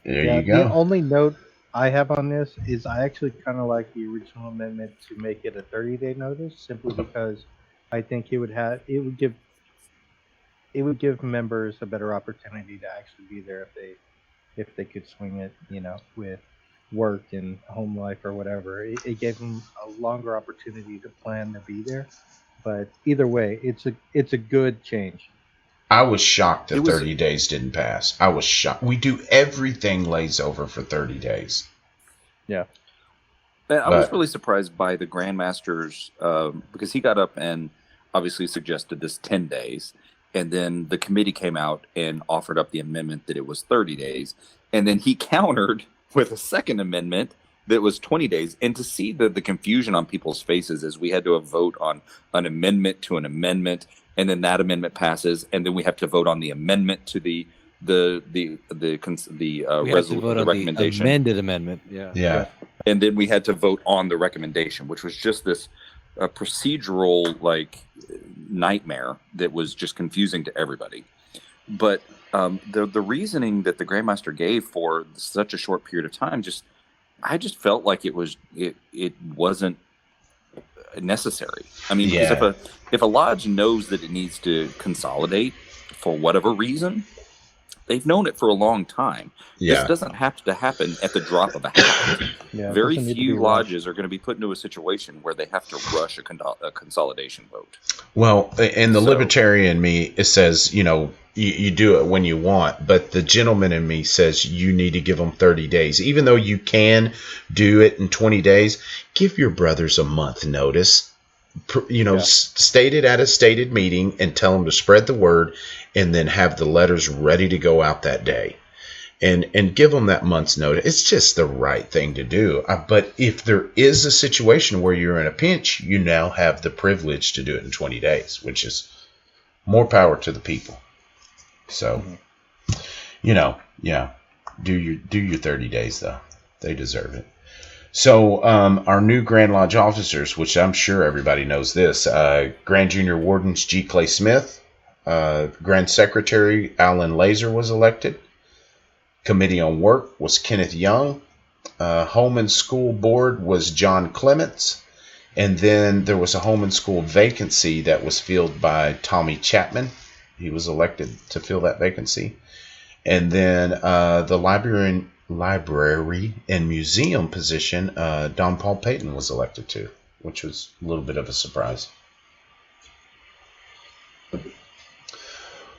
There you go. The only note I have on this is I actually kind of like the original amendment to make it a 30-day notice, simply because I think it would give members a better opportunity to actually be there if they could swing it, with work and home life or whatever. It gave them a longer opportunity to plan to be there. But either way, it's a good change. I was shocked that 30 days didn't pass. I was shocked. We do everything lays over for 30 days. Yeah. I was really surprised by the Grandmaster's, because he got up and obviously suggested this 10 days. And then the committee came out and offered up the amendment that it was 30 days. And then he countered with a second amendment that was 20 days. And to see the confusion on people's faces as we had to vote on an amendment to an amendment, and then that amendment passes, and then we have to vote on the amendment to the recommendation. The amended amendment. Yeah. And then we had to vote on the recommendation, which was just this procedural nightmare that was just confusing to everybody. But the reasoning that the Grandmaster gave for such a short period of time, I just felt like it wasn't necessary. I mean, because if a lodge knows that it needs to consolidate for whatever reason, they've known it for a long time. Yeah. This doesn't have to happen at the drop of a hat. Very few lodges are going to be put into a situation where they have to rush a consolidation vote. Well, and the libertarian in me, it says, you do it when you want, but the gentleman in me says you need to give them 30 days. Even though you can do it in 20 days, give your brothers a month notice. State it at a stated meeting and tell them to spread the word, and then have the letters ready to go out that day. And give them that month's notice. It's just the right thing to do. But if there is a situation where you're in a pinch, you now have the privilege to do it in 20 days, which is more power to the people. So, do your 30 days, though. They deserve it. So our new Grand Lodge officers, which I'm sure everybody knows this, Grand Junior Wardens G. Clay Smith, Grand Secretary Alan Laser was elected. Committee on Work was Kenneth Young. Home and School Board was John Clements. And then there was a home and school vacancy that was filled by Tommy Chapman. He was elected to fill that vacancy. And then the library and museum position, Don Paul Payton was elected to, which was a little bit of a surprise.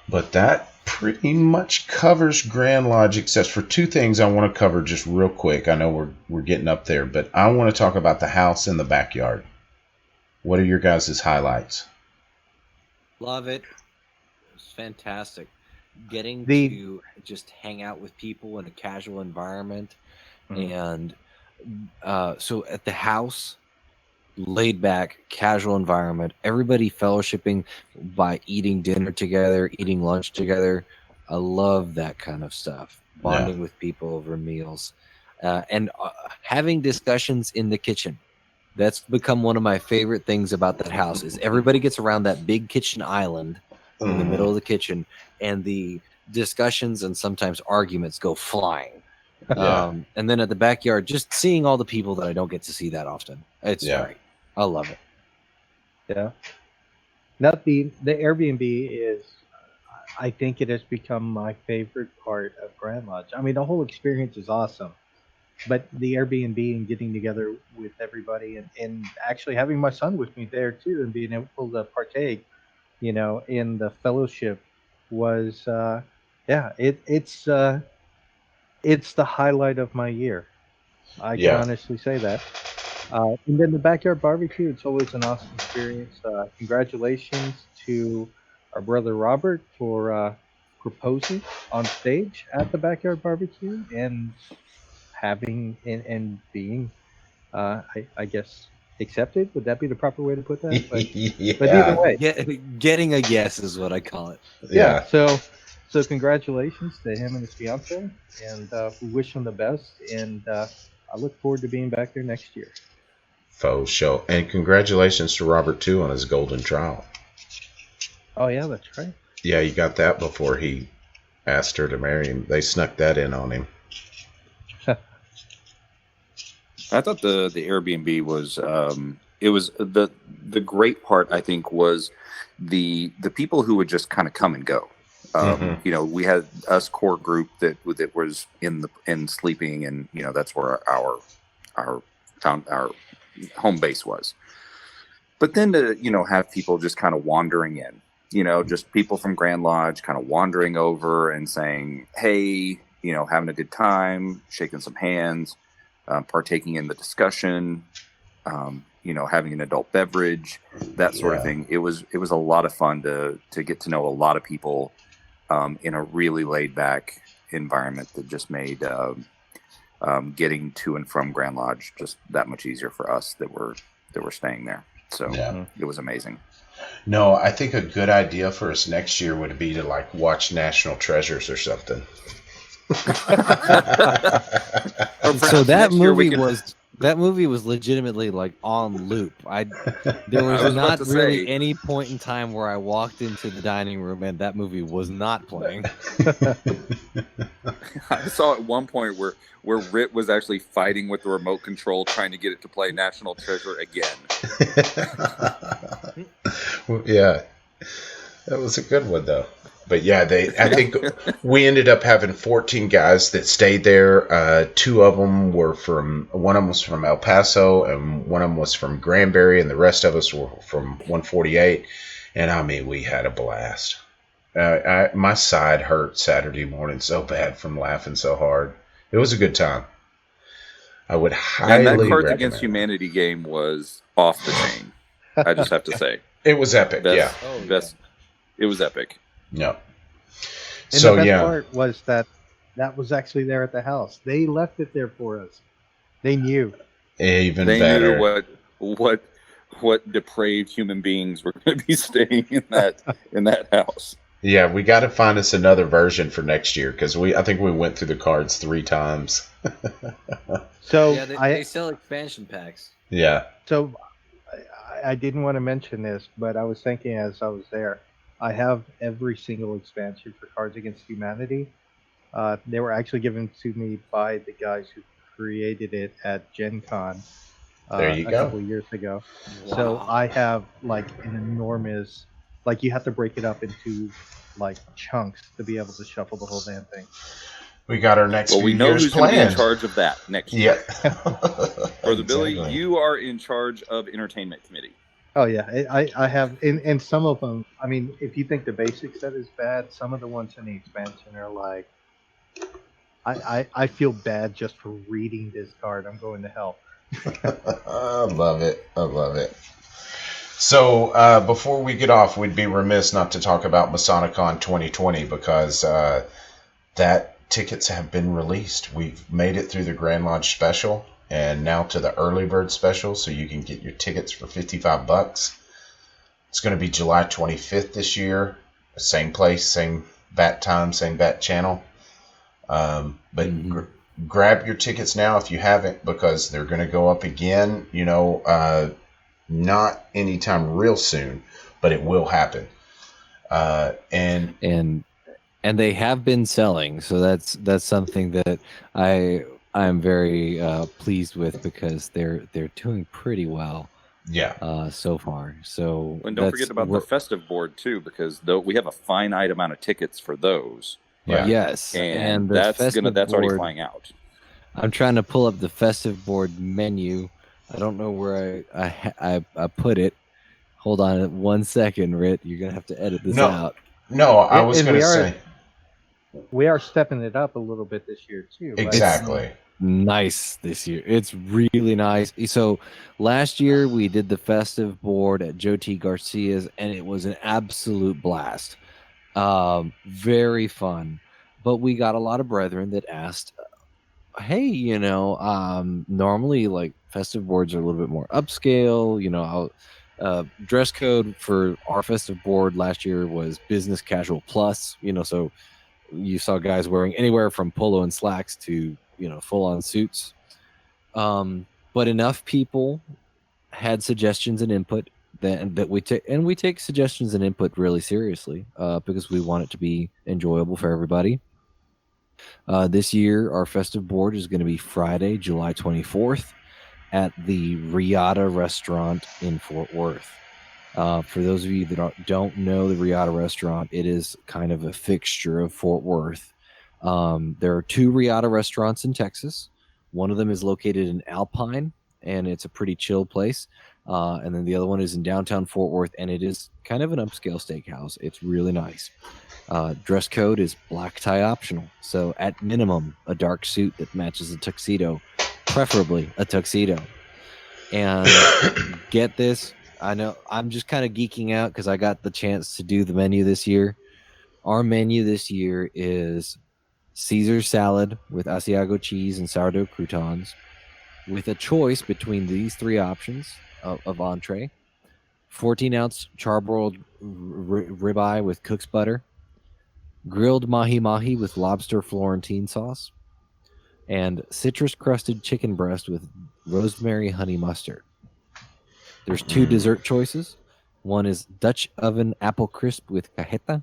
But that pretty much covers Grand Lodge, except for two things I want to cover just real quick. I know we're getting up there, but I want to talk about the house in the backyard. What are your guys' highlights? Love it. It was fantastic. Getting to just hang out with people in a casual environment. And so at the house, laid back, casual environment, everybody fellowshipping by eating dinner together, eating lunch together. I love that kind of stuff. Bonding with people over meals, and having discussions in the kitchen. That's become one of my favorite things about that house. Is everybody gets around that big kitchen island in the middle of the kitchen, and the discussions and sometimes arguments go flying. And then at the backyard, just seeing all the people that I don't get to see that often. It's great. I love it. Yeah. Now the Airbnb is, I think it has become my favorite part of Grand Lodge. I mean, the whole experience is awesome, but the Airbnb and getting together with everybody and actually having my son with me there too and being able to partake, in the fellowship was, it's the highlight of my year. I can honestly say that. And then the backyard barbecue, it's always an awesome experience. Congratulations to our brother Robert for proposing on stage at the backyard barbecue and having and being, I guess, accepted. Would that be the proper way to put that? But either way, Getting a yes is what I call it. Yeah. So congratulations to him and his fiance, and we wish him the best. And I look forward to being back there next year. Faux show. And congratulations to Robert, too, on his golden trial. Oh, yeah, that's right. Yeah, he got that before he asked her to marry him. They snuck that in on him. I thought the Airbnb was it was the great part. I think was the people who would just kind of come and go. We had us core group that was in sleeping, and that's where our home base was. But then to have people just kind of wandering in, just people from Grand Lodge kind of wandering over and saying, hey, having a good time, shaking some hands, partaking in the discussion, having an adult beverage, that sort of thing. It was a lot of fun to get to know a lot of people in a really laid back environment that just made getting to and from Grand Lodge just that much easier for us that were staying there. So it was amazing. No, I think a good idea for us next year would be to watch National Treasures or something. So that movie was legitimately on loop. There was not really any point in time where I walked into the dining room and that movie was not playing. I saw at one point where Rit was actually fighting with the remote control trying to get it to play National Treasure again. Yeah, that was a good one though. But yeah, I think we ended up having 14 guys that stayed there. Two of them were one of them was from El Paso, and one of them was from Granbury, and the rest of us were from 148. And I mean, we had a blast. My side hurt Saturday morning so bad from laughing so hard. It was a good time. I would highly recommend. And that Cards Against Humanity game was off the chain. I just have to say. It was epic, It was epic. No. And the best part was that was actually there at the house. They left it there for us. They knew. Even they better. Knew what depraved human beings were going to be staying in that house. Yeah, we got to find us another version for next year because I think we went through the cards 3 times. So they sell expansion packs. Yeah. So I didn't want to mention this, but I was thinking as I was there. I have every single expansion for Cards Against Humanity. They were actually given to me by the guys who created it at Gen Con a couple of years ago. Wow. So I have an enormous, you have to break it up into chunks to be able to shuffle the whole damn thing. We got our next. Well, we know who's going to be in charge of that next year. Brother Billy, you are in charge of entertainment committee. Oh yeah, I have, and some of them. I mean, if you think the basic set is bad, some of the ones in the expansion are I feel bad just for reading this card. I'm going to hell. I love it. So before we get off, we'd be remiss not to talk about MasoniCon 2020 because that tickets have been released. We've made it through the Grand Lodge special. And now to the early bird special, so you can get your tickets for $55. It's going to be July 25th this year. Same place, same bat time, same bat channel. But grab your tickets now if you haven't, because they're going to go up again. Not anytime real soon, but it will happen. And they have been selling, so that's something that I'm very pleased with, because they're doing pretty well. Yeah. So far. So and don't forget about the festive board too, because we have a finite amount of tickets for those. Yeah. Yes, and that's already flying out. I'm trying to pull up the festive board menu. I don't know where I put it. Hold on 1 second, Rit. You're gonna have to edit this out. No, I was gonna say we are stepping it up a little bit this year too. Exactly. Right? Nice this year. It's really nice. So last year we did the festive board at Joe T. Garcia's, and it was an absolute blast. Very fun. But we got a lot of brethren that asked, hey, normally like festive boards are a little bit more upscale. Dress code for our festive board last year was business casual plus, so you saw guys wearing anywhere from polo and slacks to, full on suits. But enough people had suggestions and input that we take, and we take suggestions and input really seriously, because we want it to be enjoyable for everybody. This year, our festive board is going to be Friday, July 24th at the Riata Restaurant in Fort Worth. For those of you that don't know the Riata Restaurant, it is kind of a fixture of Fort Worth. There are 2 Riata restaurants in Texas. One of them is located in Alpine, and it's a pretty chill place. And then the other one is in downtown Fort Worth, and it is kind of an upscale steakhouse. It's really nice. Dress code is black tie optional. So at minimum, a dark suit that matches a tuxedo, preferably a tuxedo. And get this, I know I'm just kind of geeking out because I got the chance to do the menu this year. Our menu this year is Caesar salad with Asiago cheese and sourdough croutons, with a choice between these 3 options of entree: 14-ounce charbroiled ribeye with cook's butter, grilled mahi-mahi with lobster Florentine sauce, and citrus-crusted chicken breast with rosemary honey mustard. There's 2 dessert choices. One is Dutch oven apple crisp with cajeta,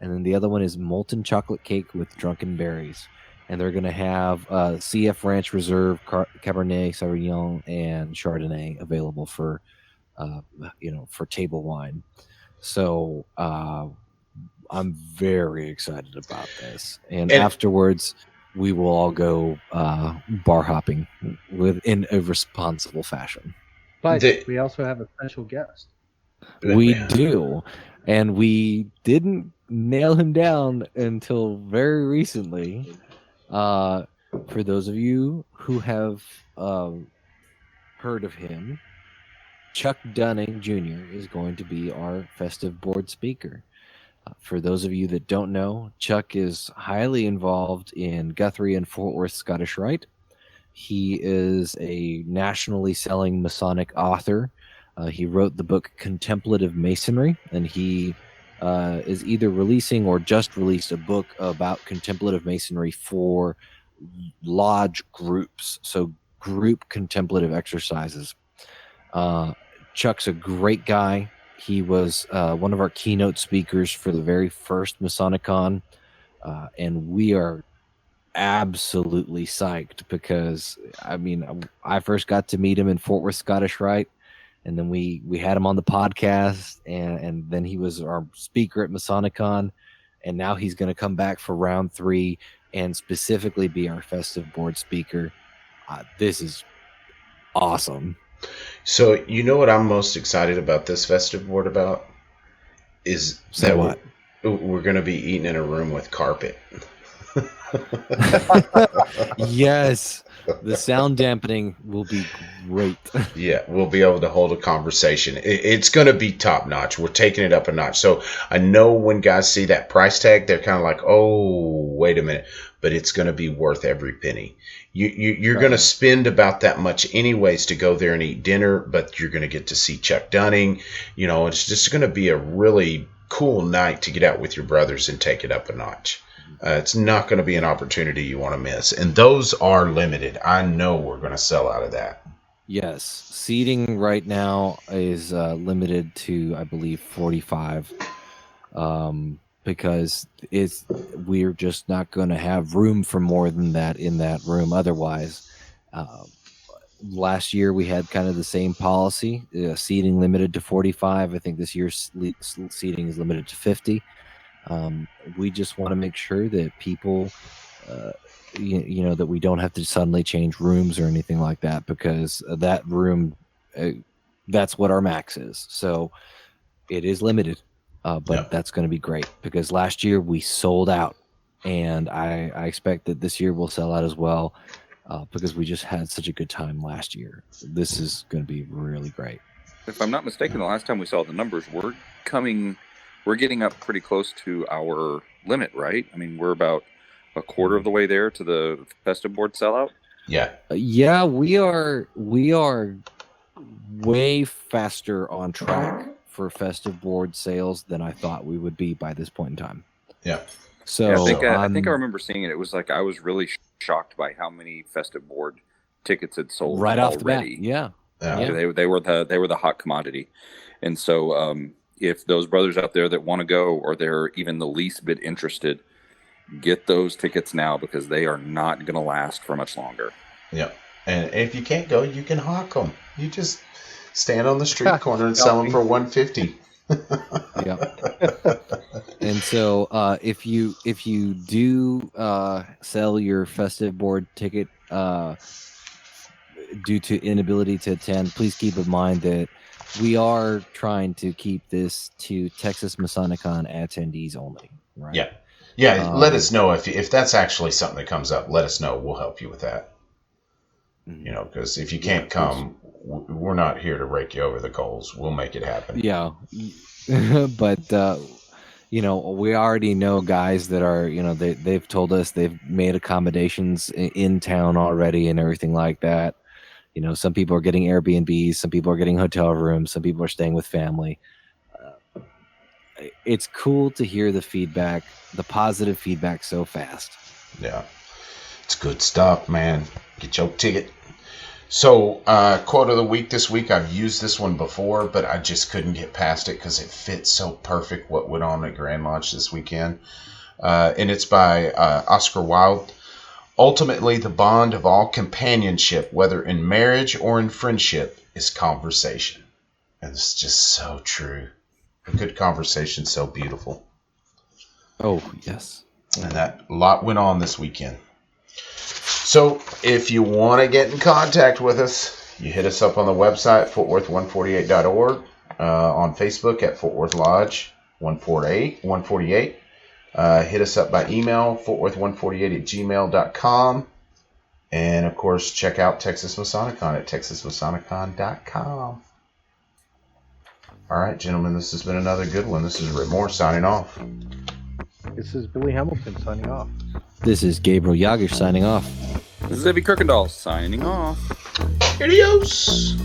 and then the other one is molten chocolate cake with drunken berries. And they're going to have CF Ranch Reserve, Cabernet Sauvignon, and Chardonnay available for, for table wine. So I'm very excited about this. And afterwards, we will all go bar hopping in a responsible fashion. But we also have a special guest. We do. And we didn't nail him down until very recently. For those of you who have heard of him, Chuck Dunning Jr. is going to be our festive board speaker. For those of you that don't know, Chuck is highly involved in Guthrie and Fort Worth Scottish Rite. He is a nationally selling Masonic author. He wrote the book Contemplative Masonry, and he is either releasing or just released a book about contemplative masonry for lodge groups, so group contemplative exercises. Chuck's a great guy. He was one of our keynote speakers for the very first Masonicon, and we are absolutely psyched because, I first got to meet him in Fort Worth Scottish Rite, and then we had him on the podcast, and then he was our speaker at Masonicon, and now he's going to come back for round 3 and specifically be our festive board speaker. This is awesome. So you know what I'm most excited about this festive board about? Is Say what? We're going to be eating in a room with carpet. Yes, the sound dampening will be great. Yeah, we'll be able to hold a conversation. It's going to be top notch. We're taking it up a notch. So I know when guys see that price tag, they're kind of like, oh, wait a minute. But it's going to be worth every penny. You're right. Going to spend about that much anyways to go there and eat dinner, but you're going to get to see Chuck Dunning. It's just going to be a really cool night to get out with your brothers and take it up a notch. It's not going to be an opportunity you want to miss. And those are limited. I know we're going to sell out of that. Yes. Seating right now is limited to, I believe, 45. Because we're just not going to have room for more than that in that room otherwise. Last year we had kind of the same policy, seating limited to 45. I think this year's seating is limited to 50. We just want to make sure that people, that we don't have to suddenly change rooms or anything like that, because that room, that's what our max is. So it is limited. But that's going to be great, because last year we sold out, and I expect that this year we'll sell out as well, because we just had such a good time last year. This is going to be really great. If I'm not mistaken, the last time we saw the numbers, we're getting up pretty close to our limit, right? I mean, we're about a quarter of the way there to the festive board sellout. Yeah. Yeah, we are way faster on track for festive board sales than I thought we would be by this point in time. Yeah. So yeah, I think I remember seeing it. It was like I was really shocked by how many festive board tickets had sold right off already. the bat. Yeah. They were the hot commodity, and so if those brothers out there that want to go, or they're even the least bit interested, get those tickets now, because they are not going to last for much longer. Yeah, and if you can't go, you can hawk them. You just stand on the street corner and sell them for $150. Yeah. And so if you do sell your festive board ticket due to inability to attend, please keep in mind that we are trying to keep this to Texas Masonicon attendees only. Right? Yeah. Let us know if that's actually something that comes up. Let us know. We'll help you with that. Because if you can't come, we're not here to rake you over the coals. We'll make it happen. Yeah. But we already know guys that are, they've told us they've made accommodations in town already and everything like that. Some people are getting Airbnbs, some people are getting hotel rooms, some people are staying with family. It's cool to hear the feedback, the positive feedback so fast. Yeah. It's good stuff, man. Get your ticket. So, quote of the week this week, I've used this one before, but I just couldn't get past it because it fits so perfect what went on at Grand Lodge this weekend. And it's by Oscar Wilde. Ultimately, the bond of all companionship, whether in marriage or in friendship, is conversation. And it's just so true. A good conversation, so beautiful. Oh, yes. And that lot went on this weekend. So if you want to get in contact with us, you hit us up on the website, fortworth148.org, on Facebook at Fort Worth Lodge 148. Hit us up by email, fortworth148@gmail.com. And, of course, check out Texas Masonicon at texasmasonicon.com. All right, gentlemen, this has been another good one. This is Rick Moore signing off. This is Billy Hamilton signing off. This is Gabriel Yagish signing off. This is Evie Kirkendall signing off. Adios.